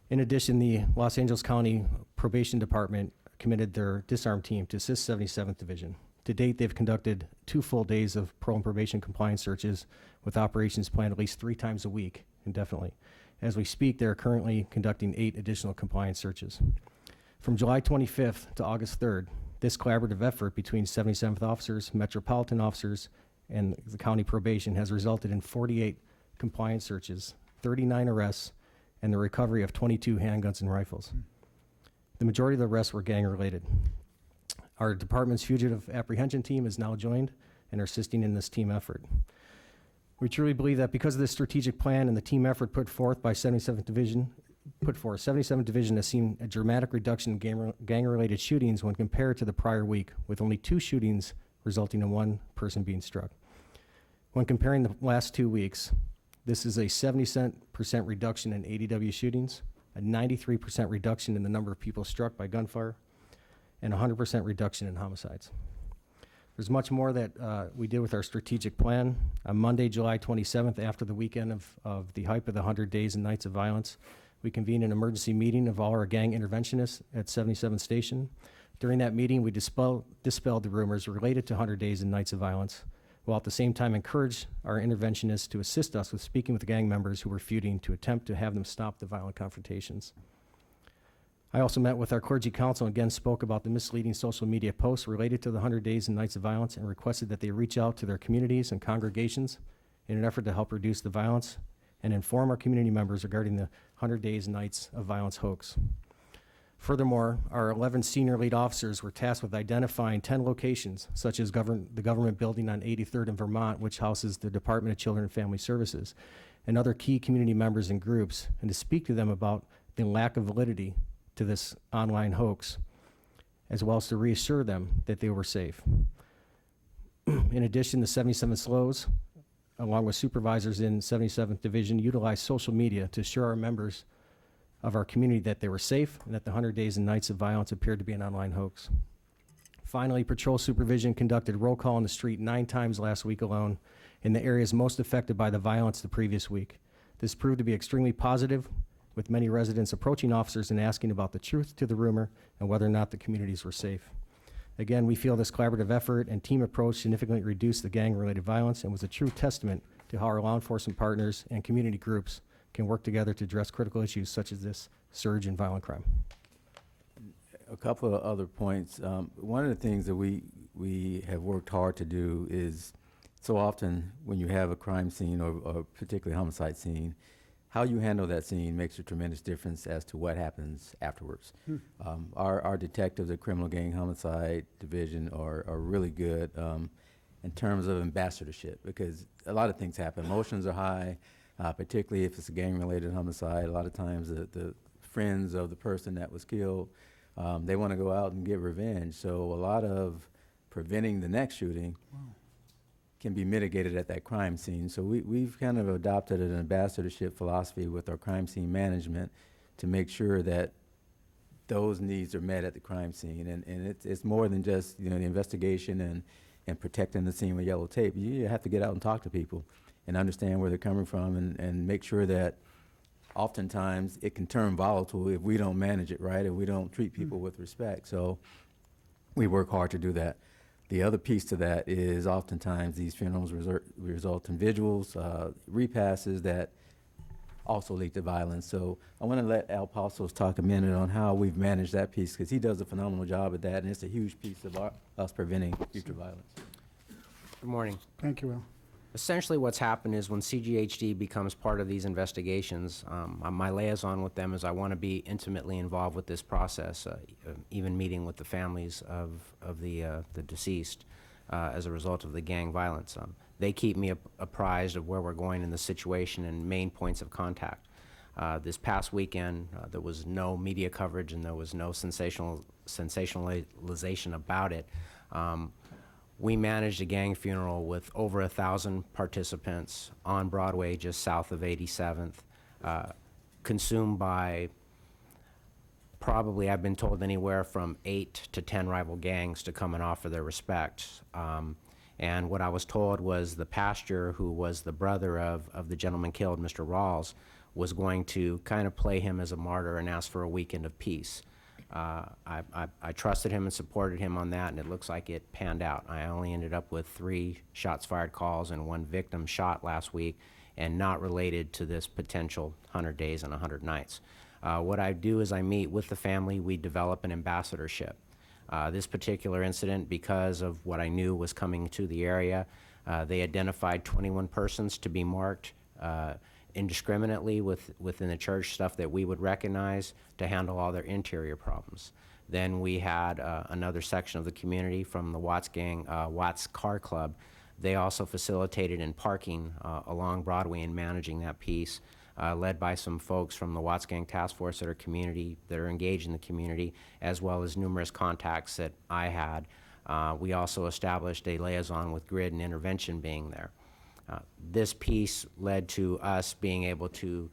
In addition, the Los Angeles County Probation Department committed their disarm team to assist 77th Division. To date, they've conducted 2 full days of parole and probation compliance searches with operations planned at least 3 times a week indefinitely. As we speak, they're currently conducting 8 additional compliance searches. From July 25th to August 3rd, this collaborative effort between 77th officers, metropolitan officers, and the county probation has resulted in 48 compliance searches, 39 arrests, and the recovery of 22 handguns and rifles. The majority of the arrests were gang-related. Our department's fugitive apprehension team is now joined and are assisting in this team effort. We truly believe that because of this strategic plan and the team effort put forth by 77th Division, 77th Division has seen a dramatic reduction in gang-related shootings when compared to the prior week, with only 2 shootings resulting in 1 person being struck. When comparing the last 2 weeks, this is a 70% reduction in ADW shootings, a 93% reduction in the number of people struck by gunfire, and 100% reduction in homicides. There's much more that we did with our strategic plan. On Monday, July 27th, after the weekend of the hype of the 100 Days and Nights of Violence, we convened an emergency meeting of all our gang interventionists at 77th Station. During that meeting, we dispelled the rumors related to 100 Days and Nights of Violence, while at the same time encouraged our interventionists to assist us with speaking with gang members who were feuding to attempt to have them stop the violent confrontations. I also met with our clergy council and again spoke about the misleading social media posts related to the 100 Days and Nights of Violence and requested that they reach out to their communities and congregations in an effort to help reduce the violence and inform our community members regarding the 100 Days and Nights of Violence hoax. Furthermore, our 11 senior lead officers were tasked with identifying 10 locations, such as the government building on 83rd in Vermont, which houses the Department of Children and Family Services, and other key community members and groups, and to speak to them about the lack of validity to this online hoax, as well as to reassure them that they were safe. In addition, the 77 SLOs, along with supervisors in 77th Division, utilized social media to assure our members of our community that they were safe and that the 100 Days and Nights of Violence appeared to be an online hoax. Finally, patrol supervision conducted roll call on the street 9 times last week alone in the areas most affected by the violence the previous week. This proved to be extremely positive, with many residents approaching officers and asking about the truth to the rumor and whether or not the communities were safe. Again, we feel this collaborative effort and team approach significantly reduced the gang-related violence and was a true testament to how our law enforcement partners and community groups can work together to address critical issues such as this surge in violent crime. A couple of other points. One of the things that we have worked hard to do is, so often when you have a crime scene or particularly homicide scene, how you handle that scene makes a tremendous difference as to what happens afterwards. Our detectives at Criminal Gang Homicide Division are really good in terms of ambassadorship, because a lot of things happen. Emotions are high, particularly if it's a gang-related homicide. A lot of times the friends of the person that was killed, they want to go out and get revenge. So a lot of preventing the next shooting can be mitigated at that crime scene. So we've kind of adopted an ambassadorship philosophy with our crime scene management to make sure that those needs are met at the crime scene. And it's more than just, you know, the investigation and protecting the scene with yellow tape. You have to get out and talk to people and understand where they're coming from and make sure that oftentimes it can turn volatile if we don't manage it right, if we don't treat people with respect. So we work hard to do that. The other piece to that is oftentimes these funerals result in vigils, repasses that also lead to violence. So I want to let Al Pasos talk a minute on how we've managed that piece, because he does a phenomenal job at that, and it's a huge piece of us preventing future violence. Good morning. Thank you, Al. Essentially, what's happened is when CGHD becomes part of these investigations, my liaison with them is I want to be intimately involved with this process, even meeting with the families of the deceased as a result of the gang violence. They keep me apprised of where we're going in the situation and main points of contact. This past weekend, there was no media coverage and there was no sensationalization about it. We managed a gang funeral with over 1,000 participants on Broadway, just south of 87th, consumed by probably, I've been told, anywhere from 8 to 10 rival gangs to come and offer their respects. And what I was told was the pastor, who was the brother of the gentleman killed, Mr. Rawls, was going to kind of play him as a martyr and ask for a weekend of peace. I trusted him and supported him on that, and it looks like it panned out. I only ended up with 3 shots fired calls and 1 victim shot last week, and not related to this potential 100 days and 100 nights. What I do is I meet with the family. We develop an ambassadorship. This particular incident, because of what I knew was coming to the area, they identified 21 persons to be marked indiscriminately within the church, stuff that we would recognize, to handle all their interior problems. Then we had another section of the community from the Watts gang, Watts Car Club. They also facilitated in parking along Broadway and managing that piece, led by some folks from the Watts Gang Task Force that are engaged in the community, as well as numerous contacts that I had. We also established a liaison with Grid and Intervention being there. This piece led to us being able to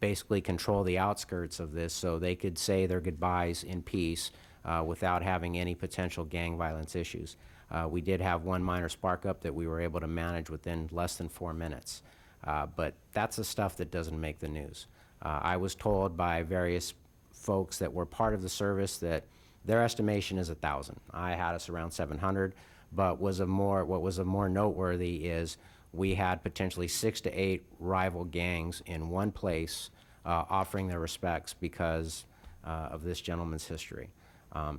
basically control the outskirts of this so they could say their goodbyes in peace without having any potential gang violence issues. We did have 1 minor spark up that we were able to manage within less than 4 minutes. But that's the stuff that doesn't make the news. I was told by various folks that were part of the service that their estimation is 1,000. I had us around 700, but what was more noteworthy is we had potentially 6 to 8 rival gangs in one place offering their respects because of this gentleman's history.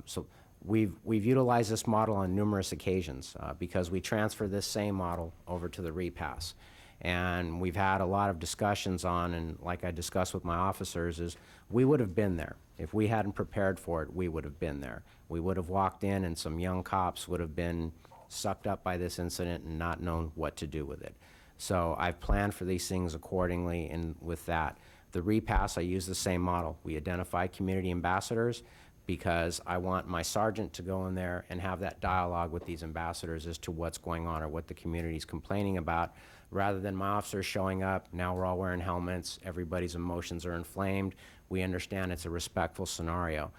So we've utilized this model on numerous occasions because we transfer this same model over to the repass. And we've had a lot of discussions on, and like I discussed with my officers, is we would have been there. If we hadn't prepared for it, we would have been there. We would have walked in and some young cops would have been sucked up by this incident and not known what to do with it. So I've planned for these things accordingly, and with that. The repass, I use the same model. We identify community ambassadors because I want my sergeant to go in there and have that dialogue with these ambassadors as to what's going on or what the community's complaining about, rather than my officers showing up. Now we're all wearing helmets, everybody's emotions are inflamed. We understand it's a respectful scenario.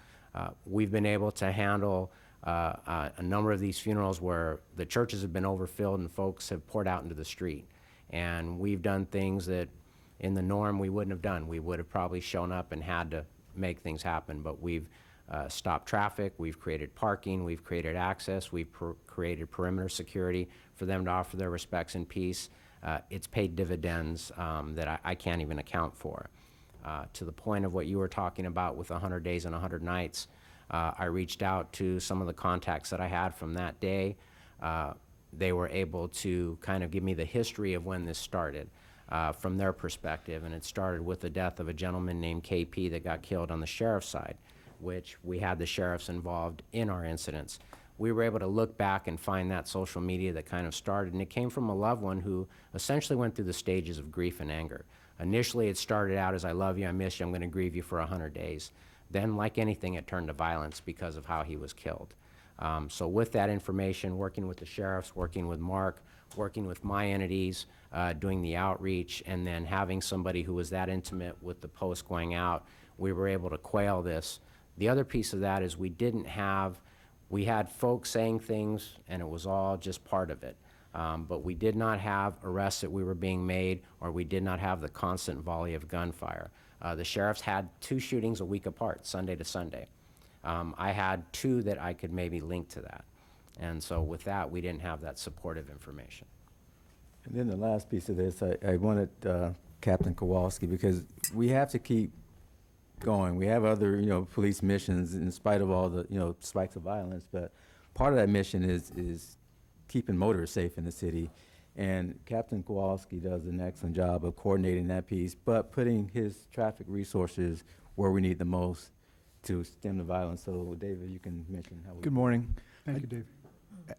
We've been able to handle a number of these funerals where the churches have been overfilled and folks have poured out into the street. And we've done things that in the norm we wouldn't have done. We would have probably shown up and had to make things happen, but we've stopped traffic, we've created parking, we've created access, we've created perimeter security for them to offer their respects in peace. It's paid dividends that I can't even account for. To the point of what you were talking about with 100 days and 100 nights, I reached out to some of the contacts that I had from that day. They were able to kind of give me the history of when this started from their perspective, and it started with the death of a gentleman named KP that got killed on the sheriff's side, which we had the sheriffs involved in our incidents. We were able to look back and find that social media that kind of started, and it came from a loved one who essentially went through the stages of grief and anger. Initially, it started out as, I love you, I miss you, I'm going to grieve you for 100 days. Then, like anything, it turned to violence because of how he was killed. So with that information, working with the sheriffs, working with Mark, working with my entities, doing the outreach, and then having somebody who was that intimate with the post going out, we were able to quail this. The other piece of that is we had folks saying things, and it was all just part of it. But we did not have arrests that we were being made, or we did not have the constant volley of gunfire. The sheriffs had 2 shootings a week apart, Sunday to Sunday. I had 2 that I could maybe link to that. And so with that, we didn't have that supportive information. And then the last piece of this, I wanted Captain Kowalski, because we have to keep going. We have other, police missions in spite of all the, spikes of violence, but part of that mission is keeping motorists safe in the city. And Captain Kowalski does an excellent job of coordinating that piece, but putting his traffic resources where we need the most to stem the violence. So, David, you can mention how we... Good morning. Thank you, Dave.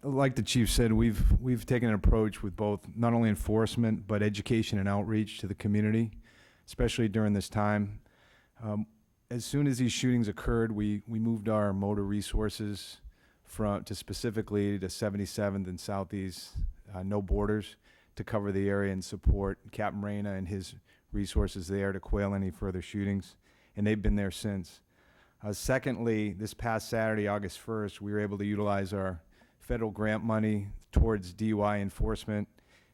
Like the chief said, we've taken an approach with both not only enforcement, but education and outreach to the community, especially during this time. As soon as these shootings occurred, we moved our motor resources to specifically to 77th and Southeast, No Borders, to cover the area and support Captain Reyna and his resources there to quail any further shootings, and they've been there since. Secondly, this past Saturday, August 1st, we were able to utilize our federal grant money towards DUI enforcement,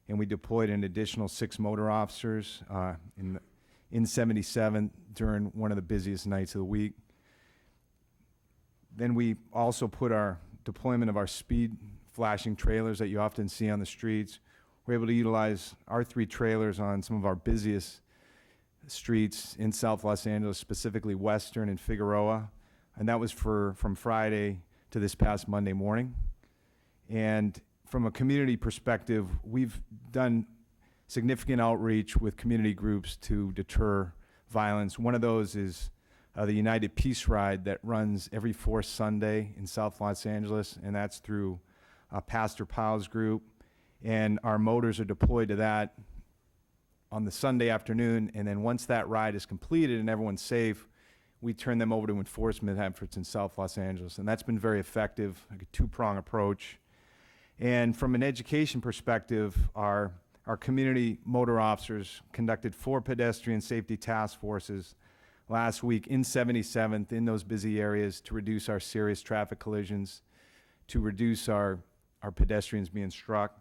and we deployed an additional 6 motor officers in 77 during one of the busiest nights of the week. Then we also put our deployment of our speed flashing trailers that you often see on the streets. We're able to utilize our 3 trailers on some of our busiest streets in South Los Angeles, specifically Western and Figueroa, and that was from Friday to this past Monday morning. And from a community perspective, we've done significant outreach with community groups to deter violence. One of those is the United Peace Ride that runs every 4th Sunday in South Los Angeles, and that's through Pastor Powell's group. And our motors are deployed to that on the Sunday afternoon, and then once that ride is completed and everyone's safe, we turn them over to enforcement efforts in South Los Angeles. And that's been very effective, like a 2-prong approach. And from an education perspective, our community motor officers conducted 4 pedestrian safety task forces last week in 77th in those busy areas to reduce our serious traffic collisions, to reduce our pedestrians being struck.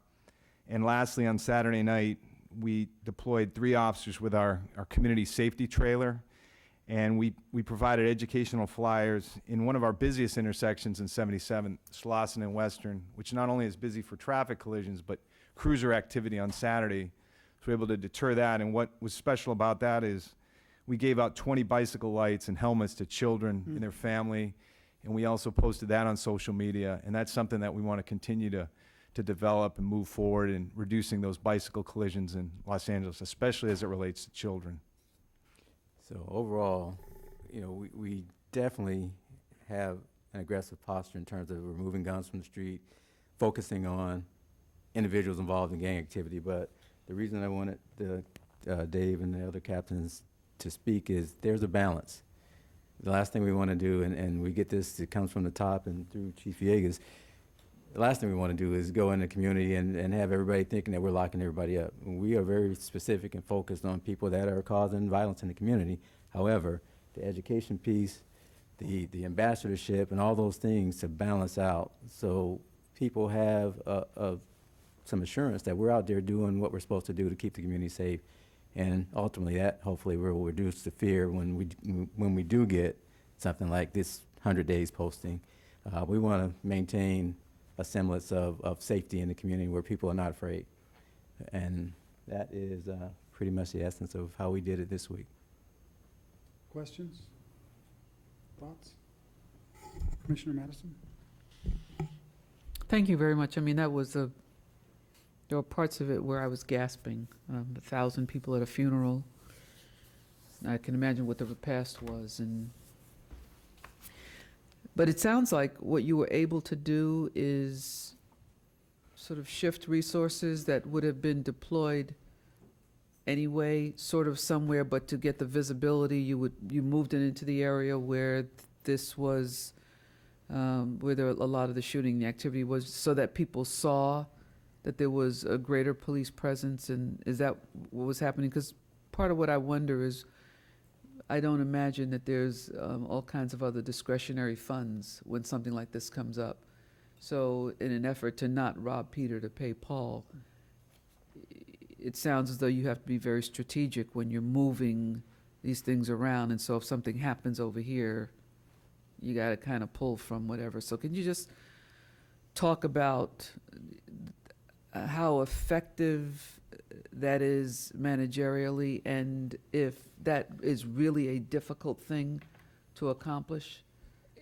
And lastly, on Saturday night, we deployed 3 officers with our community safety trailer, and we provided educational flyers in one of our busiest intersections in 77, Slauson and Western, which not only is busy for traffic collisions, but cruiser activity on Saturday. So we're able to deter that, and what was special about that is we gave out 20 bicycle lights and helmets to children and their family, and we also posted that on social media, and that's something that we want to continue to develop and move forward in reducing those bicycle collisions in Los Angeles, especially as it relates to children. So overall, we definitely have an aggressive posture in terms of removing guns from the street, focusing on individuals involved in gang activity. But the reason I wanted Dave and the other captains to speak is there's a balance. The last thing we want to do, and we get this, it comes from the top and through Chief Villegas, the last thing we want to do is go in the community and have everybody thinking that we're locking everybody up. We are very specific and focused on people that are causing violence in the community. However, the education piece, the ambassadorship, and all those things to balance out so people have some assurance that we're out there doing what we're supposed to do to keep the community safe. And ultimately that hopefully will reduce the fear when we do get something like this 100 days posting. We want to maintain a semblance of safety in the community where people are not afraid. And that is pretty much the essence of how we did it this week. Questions? Thoughts? Commissioner Madison? Thank you very much. I mean, there were parts of it where I was gasping. 1,000 people at a funeral. I can imagine what the repast was. But it sounds like what you were able to do is sort of shift resources that would have been deployed anyway, sort of somewhere, but to get the visibility, you moved it into the area where this was, where a lot of the shooting activity was, so that people saw that there was a greater police presence. And is that what was happening? Because part of what I wonder is, I don't imagine that there's all kinds of other discretionary funds when something like this comes up. So in an effort to not rob Peter to pay Paul, it sounds as though you have to be very strategic when you're moving these things around. And so if something happens over here, you got to kind of pull from whatever. So can you just talk about how effective that is managerially, and if that is really a difficult thing to accomplish?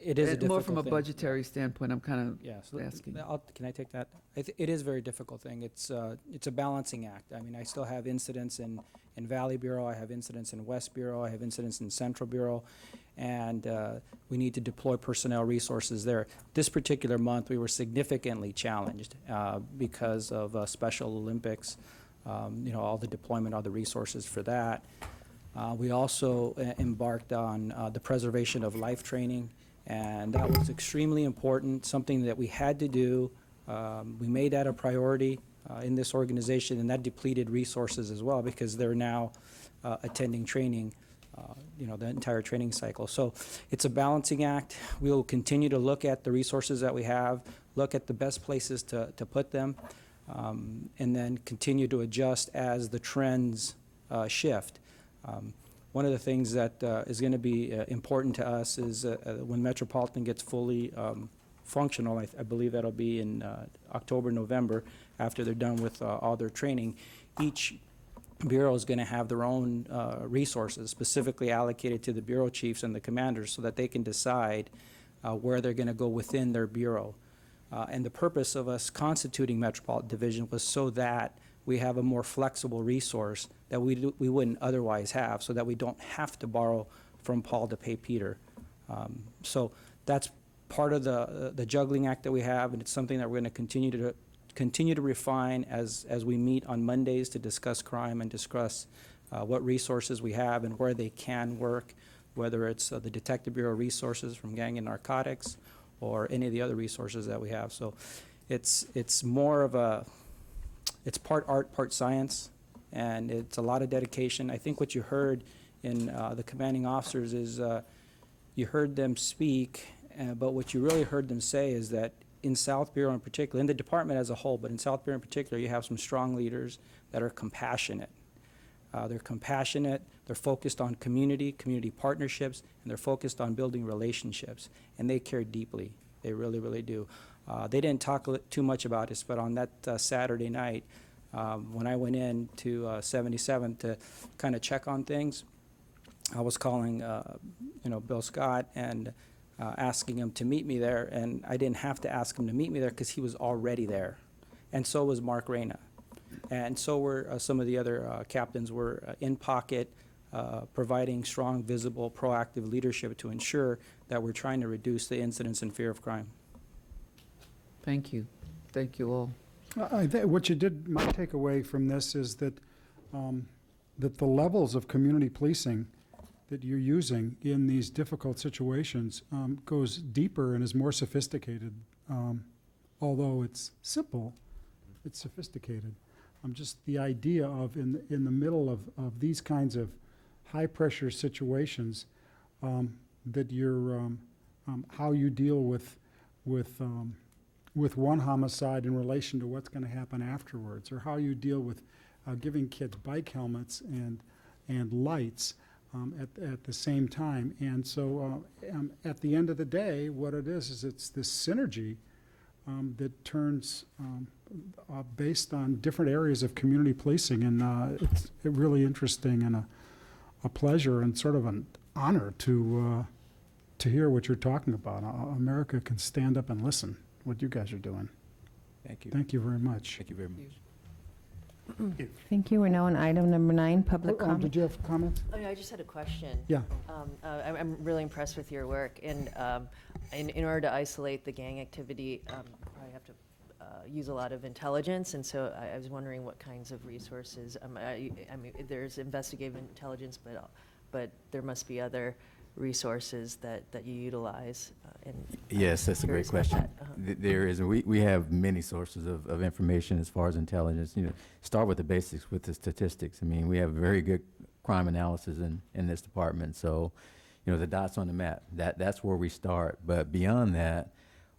It is a And difficult more from a thing. budgetary standpoint, I'm kind of Yes, asking. can I take that? It is a very difficult thing. It's a balancing act. I mean, I still have incidents in Valley Bureau, I have incidents in West Bureau, I have incidents in Central Bureau, and we need to deploy personnel resources there. This particular month, we were significantly challenged because of Special Olympics, all the deployment, all the resources for that. We also embarked on the preservation of life training, and that was extremely important, something that we had to do. We made that a priority in this organization, and that depleted resources as well because they're now attending training, the entire training cycle. So it's a balancing act. We'll continue to look at the resources that we have, look at the best places to put them, and then continue to adjust as the trends shift. One of the things that is going to be important to us is when Metropolitan gets fully functional, I believe that'll be in October, November, after they're done with all their training. Each bureau is going to have their own resources specifically allocated to the bureau chiefs and the commanders so that they can decide where they're going to go within their bureau. And the purpose of us constituting Metropolitan Division was so that we have a more flexible resource that we wouldn't otherwise have, so that we don't have to borrow from Paul to pay Peter. So that's part of the juggling act that we have, and it's something that we're going to continue to refine as we meet on Mondays to discuss crime and discuss what resources we have and where they can work, whether it's the Detective Bureau resources from gang and narcotics or any of the other resources that we have. So it's more of it's part art, part science, and it's a lot of dedication. I think what you heard in the commanding officers is you heard them speak, but what you really heard them say is that in South Bureau in particular, in the department as a whole, but in South Bureau in particular, you have some strong leaders that are compassionate. They're compassionate, they're focused on community partnerships, and they're focused on building relationships, and they care deeply. They really, really do. They didn't talk too much about this, but on that Saturday night, when I went in to 77 to kind of check on things, I was calling, Bill Scott and asking him to meet me there, and I didn't have to ask him to meet me there because he was already there, and so was Mark Reyna, and so were some of the other captains were in pocket, providing strong, visible, proactive leadership to ensure that we're trying to reduce the incidence and fear of crime. Thank you. Thank you all. I think what you did, my takeaway from this is that, that the levels of community policing that you're using in these difficult situations goes deeper and is more sophisticated. Although it's simple, it's sophisticated. Just the idea of in the middle of these kinds of high-pressure situations, that you're, how you deal with one homicide in relation to what's going to happen afterwards, or how you deal with giving kids bike helmets and lights at the same time. And so at the end of the day, what it is it's this synergy that turns based on different areas of community policing. And it's really interesting and a pleasure and sort of an honor to hear what you're talking about. America can stand up and listen what you guys are doing. Thank you. Thank you very much. Thank you very much. Thank you. We're now on item number 9, public comment. Did you have comments? Oh, no, I just had a question. Yeah. I'm really impressed with your work, and in order to isolate the gang activity, you probably have to use a lot of intelligence, and so I was wondering what kinds of resources. I mean, there's investigative intelligence, but there must be other resources that you utilize. Yes, that's a great Curious about question. that. There is, we have many sources of information as far as intelligence. Start with the basics, with the statistics. I mean, we have very good crime analysis in this department. So, you know, the dots on the map, that's where we start. But beyond that,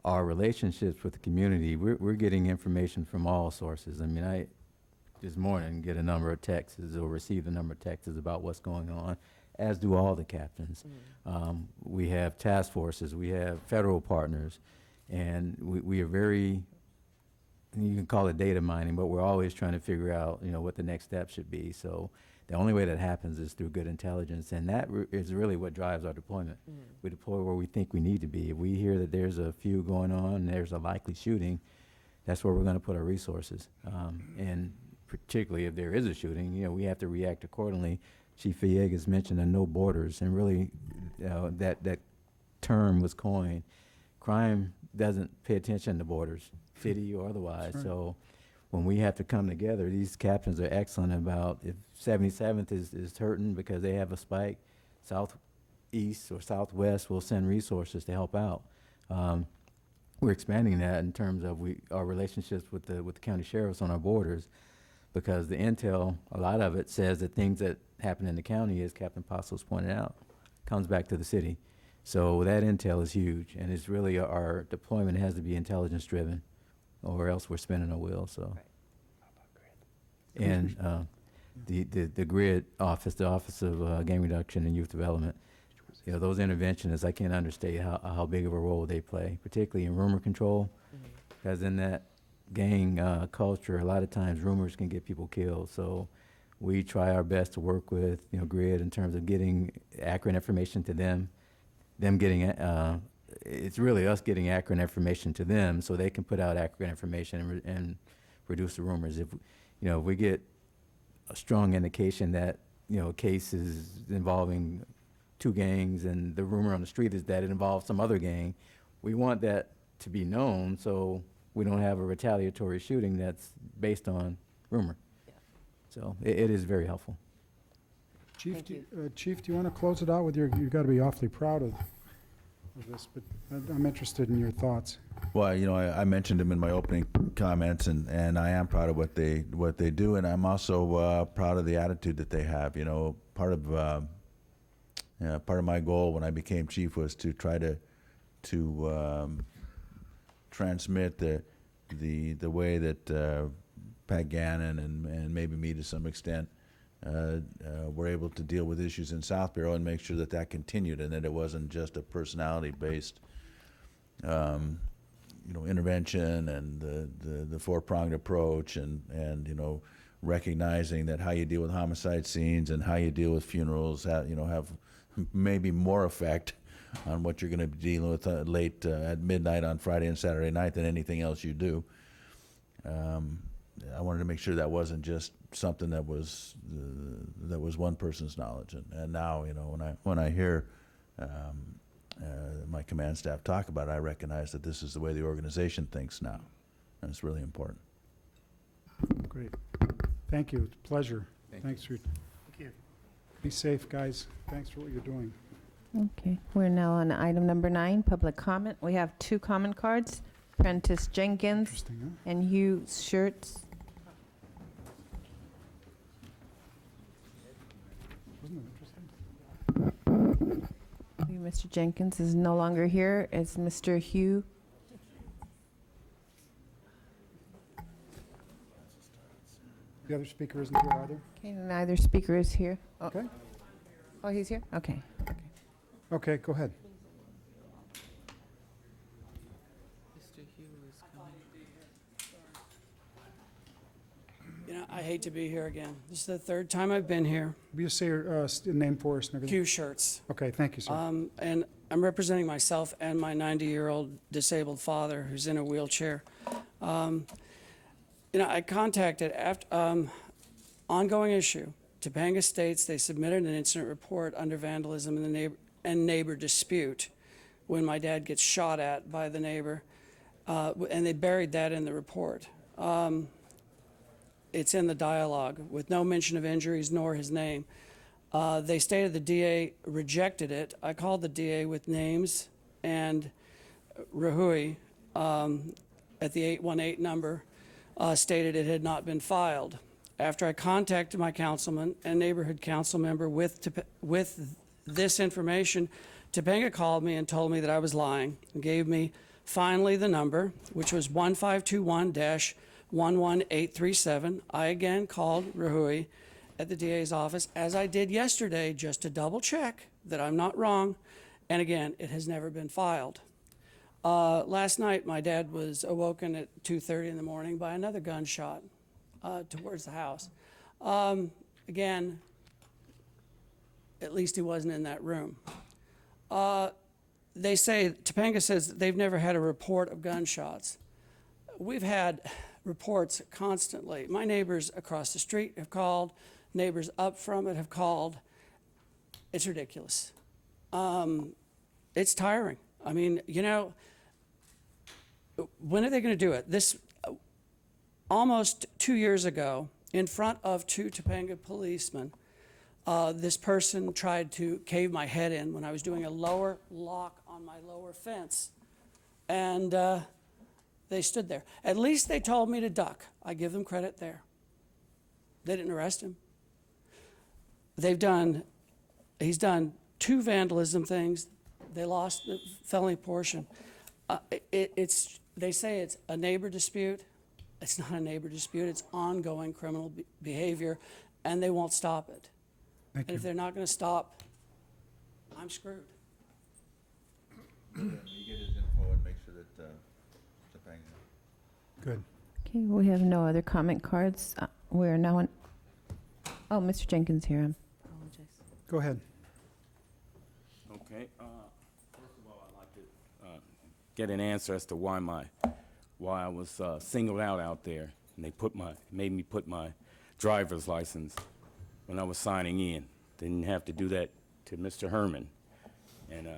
our relationships with the community, we're getting information from all sources. I mean, I this morning get a number of texts or receive a number of texts about what's going on, as do all the captains. We have task forces, we have federal partners, and we are very, you can call it data mining, but we're always trying to figure out, you know, what the next step should be. So the only way that happens is through good intelligence, and that is really what drives our deployment. We deploy where we think we need to be. If we hear that there's a few going on, and there's a likely shooting, that's where we're going to put our resources. And particularly if there is a shooting, you know, we have to react accordingly. Chief Villegas mentioned the no borders, and really that term was coined. Crime doesn't pay attention to borders, city or otherwise. Right. So when we have to come together, these captains are excellent about if 77th is hurting because they have a spike, southeast or southwest will send resources to help out. We're expanding that in terms of our relationships with the county sheriffs on our borders, because the intel, a lot of it says that things that happen in the county, as Captain Passos pointed out, comes back to the city. So that intel is huge, and it's really our deployment has to be intelligence driven, or else we're spinning our wheels. So, and the GRID office, the Office of Gang Reduction and Youth Development, you know, those interventionists, I can't understate how big of a role they play, particularly in rumor control, because in that gang culture, a lot of times rumors can get people killed. So we try our best to work with, you know, GRID in terms of getting accurate information to them getting, it's really us getting accurate information to them so they can put out accurate information and reduce the rumors. If, you know, if we get a strong indication that, you know, a case is involving 2 gangs and the rumor on the street is that it involves some other gang, we want that to be known so we don't have a retaliatory shooting that's based on rumor. So it is very helpful. Chief, Chief, do you want to close it out with you've got to be awfully proud of this, but I'm interested in your thoughts. Well, you know, I mentioned them in my opening comments, and I am proud of what they do, and I'm also proud of the attitude that they have. You know, part of my goal when I became chief was to try to transmit the way that Pat Gannon and maybe me to some extent were able to deal with issues in South Bureau and make sure that continued, and that it wasn't just a personality-based intervention and the four-pronged approach and you know, recognizing that how you deal with homicide scenes and how you deal with funerals have maybe more effect on what you're going to be dealing with late at midnight on Friday and Saturday night than anything else you do. I wanted to make sure that wasn't just something that was one person's knowledge, and now, you know, when I hear my command staff talk about it, I recognize that this is the way the organization thinks now, and it's really important. Great. Thank you. It's a pleasure. Thanks for. Thank you. Be safe, guys. Thanks for what you're doing. Okay, we're now on item number 9, public comment. We have 2 comment cards, Prentice Jenkins Interesting, huh? and Hugh Schurtz. Wasn't it interesting? Mr. Jenkins is no longer here. It's Mr. Hugh. The other speaker isn't here either? Okay, neither speaker is here. Oh. Okay. Oh, he's here? Okay. Okay, go ahead. You know, I hate to be here again. This is the 3rd time I've been here. Will you say your name for us and everything? Hugh Shirts. Okay, thank you, sir. And I'm representing myself and my 90-year-old disabled father who's in a wheelchair. You know, I contacted after ongoing issue. Topanga states they submitted an incident report under vandalism and neighbor dispute when my dad gets shot at by the neighbor, and they buried that in the report. It's in the dialogue with no mention of injuries nor his name. They stated the DA rejected it. I called the DA with names, and Rahui at the 818 number stated it had not been filed. after I contacted my councilman and neighborhood council member with this information, Topanga called me and told me that I was lying and gave me finally the number, which was 1521-11837. I again called Rahui at the DA's office, as I did yesterday, just to double check that I'm not wrong. And again, it has never been filed. Last night, my dad was awoken at 2:30 in the morning by another gunshot towards the house. Again, at least he wasn't in that room. They say, Topanga says that they've never had a report of gunshots. We've had reports constantly. My neighbors across the street have called, neighbors up from it have called. It's ridiculous. It's tiring. I mean, you know, when are they going to do it? This, almost 2 years ago, in front of 2 Topanga policemen, this person tried to cave my head in when I was doing a lower lock on my lower fence. And they stood there. At least they told me to duck. I give them credit there. They didn't arrest him. He's done 2 vandalism things. They lost the felony portion. They say it's a neighbor dispute. It's not a neighbor dispute. It's ongoing criminal behavior, and they won't stop it. Thank And you. if they're not going to stop, I'm screwed. You get his info and make sure that Topanga. Good. Okay, we have no other comment cards. We're now on, oh, Mr. Jenkins here. I apologize. Go ahead. Okay, first of all, I'd like to get an answer as to why I was singled out there, and they made me put my driver's license when I was signing in. Didn't have to do that to Mr. Herman, and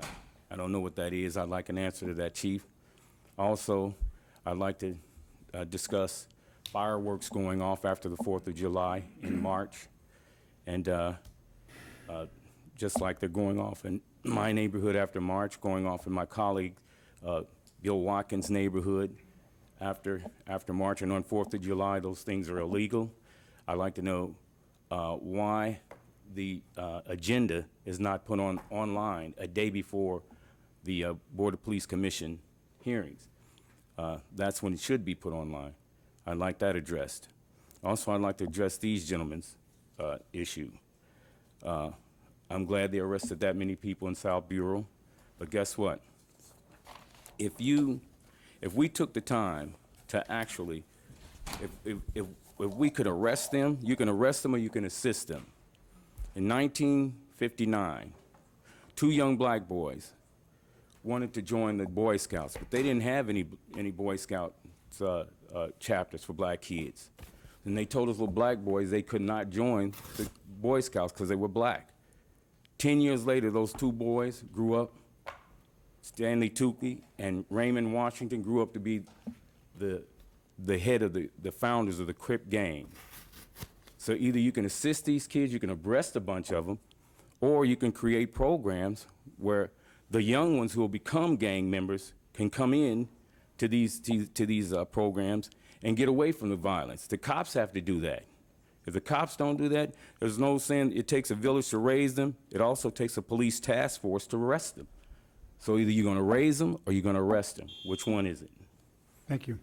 I don't know what that is. I'd like an answer to that, Chief. Also, I'd like to discuss fireworks going off after the 4th of July in March, and just like they're going off in my neighborhood after March, going off in my colleague Bill Watkins' neighborhood after March, and on 4th of July, those things are illegal. I'd like to know why the agenda is not put online a day before the Board of Police Commission hearings. That's when it should be put online. I'd like that addressed. Also, I'd like to address these gentlemen's issue. I'm glad they arrested that many people in South Bureau, but guess what? If we took the time to actually, if we could arrest them, you can arrest them or you can assist them. In 1959, 2 young black boys wanted to join the Boy Scouts, but they didn't have any Boy Scout chapters for black kids. And they told those little black boys they could not join the Boy Scouts because they were black. 10 years later, those 2 boys grew up. Stanley Tukey and Raymond Washington grew up to be the head of the founders of the Crip gang. So either you can assist these kids, you can arrest a bunch of them, or you can create programs where the young ones who will become gang members can come in to these programs and get away from the violence. The cops have to do that. If the cops don't do that, there's no saying it takes a village to raise them. It also takes a police task force to arrest them. So either you're going to raise them or you're going to arrest them. Which one is it? Thank you.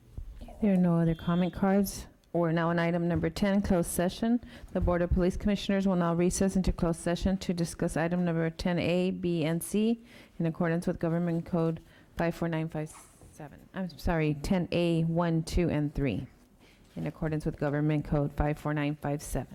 There are no other comment cards. We're now on item number 10, closed session. The Board of Police Commissioners will now recess into closed session to discuss item number 10A, B, and C in accordance with Government Code 54957. I'm sorry, 10A, 1, 2, and 3 in accordance with Government Code 54957.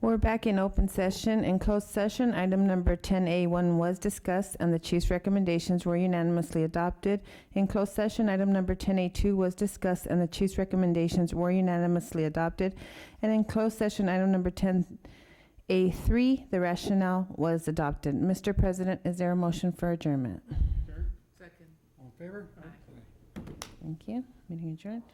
We're back in open session. In closed session, item number 10A1 was discussed and the chief's recommendations were unanimously adopted. In closed session, item number 10A2 was discussed and the chief's recommendations were unanimously adopted. And in closed session, item number 10A3, the rationale was adopted. Mr. President, is there a motion for adjournment? Second. All in favor? Thank you. Meeting adjourned.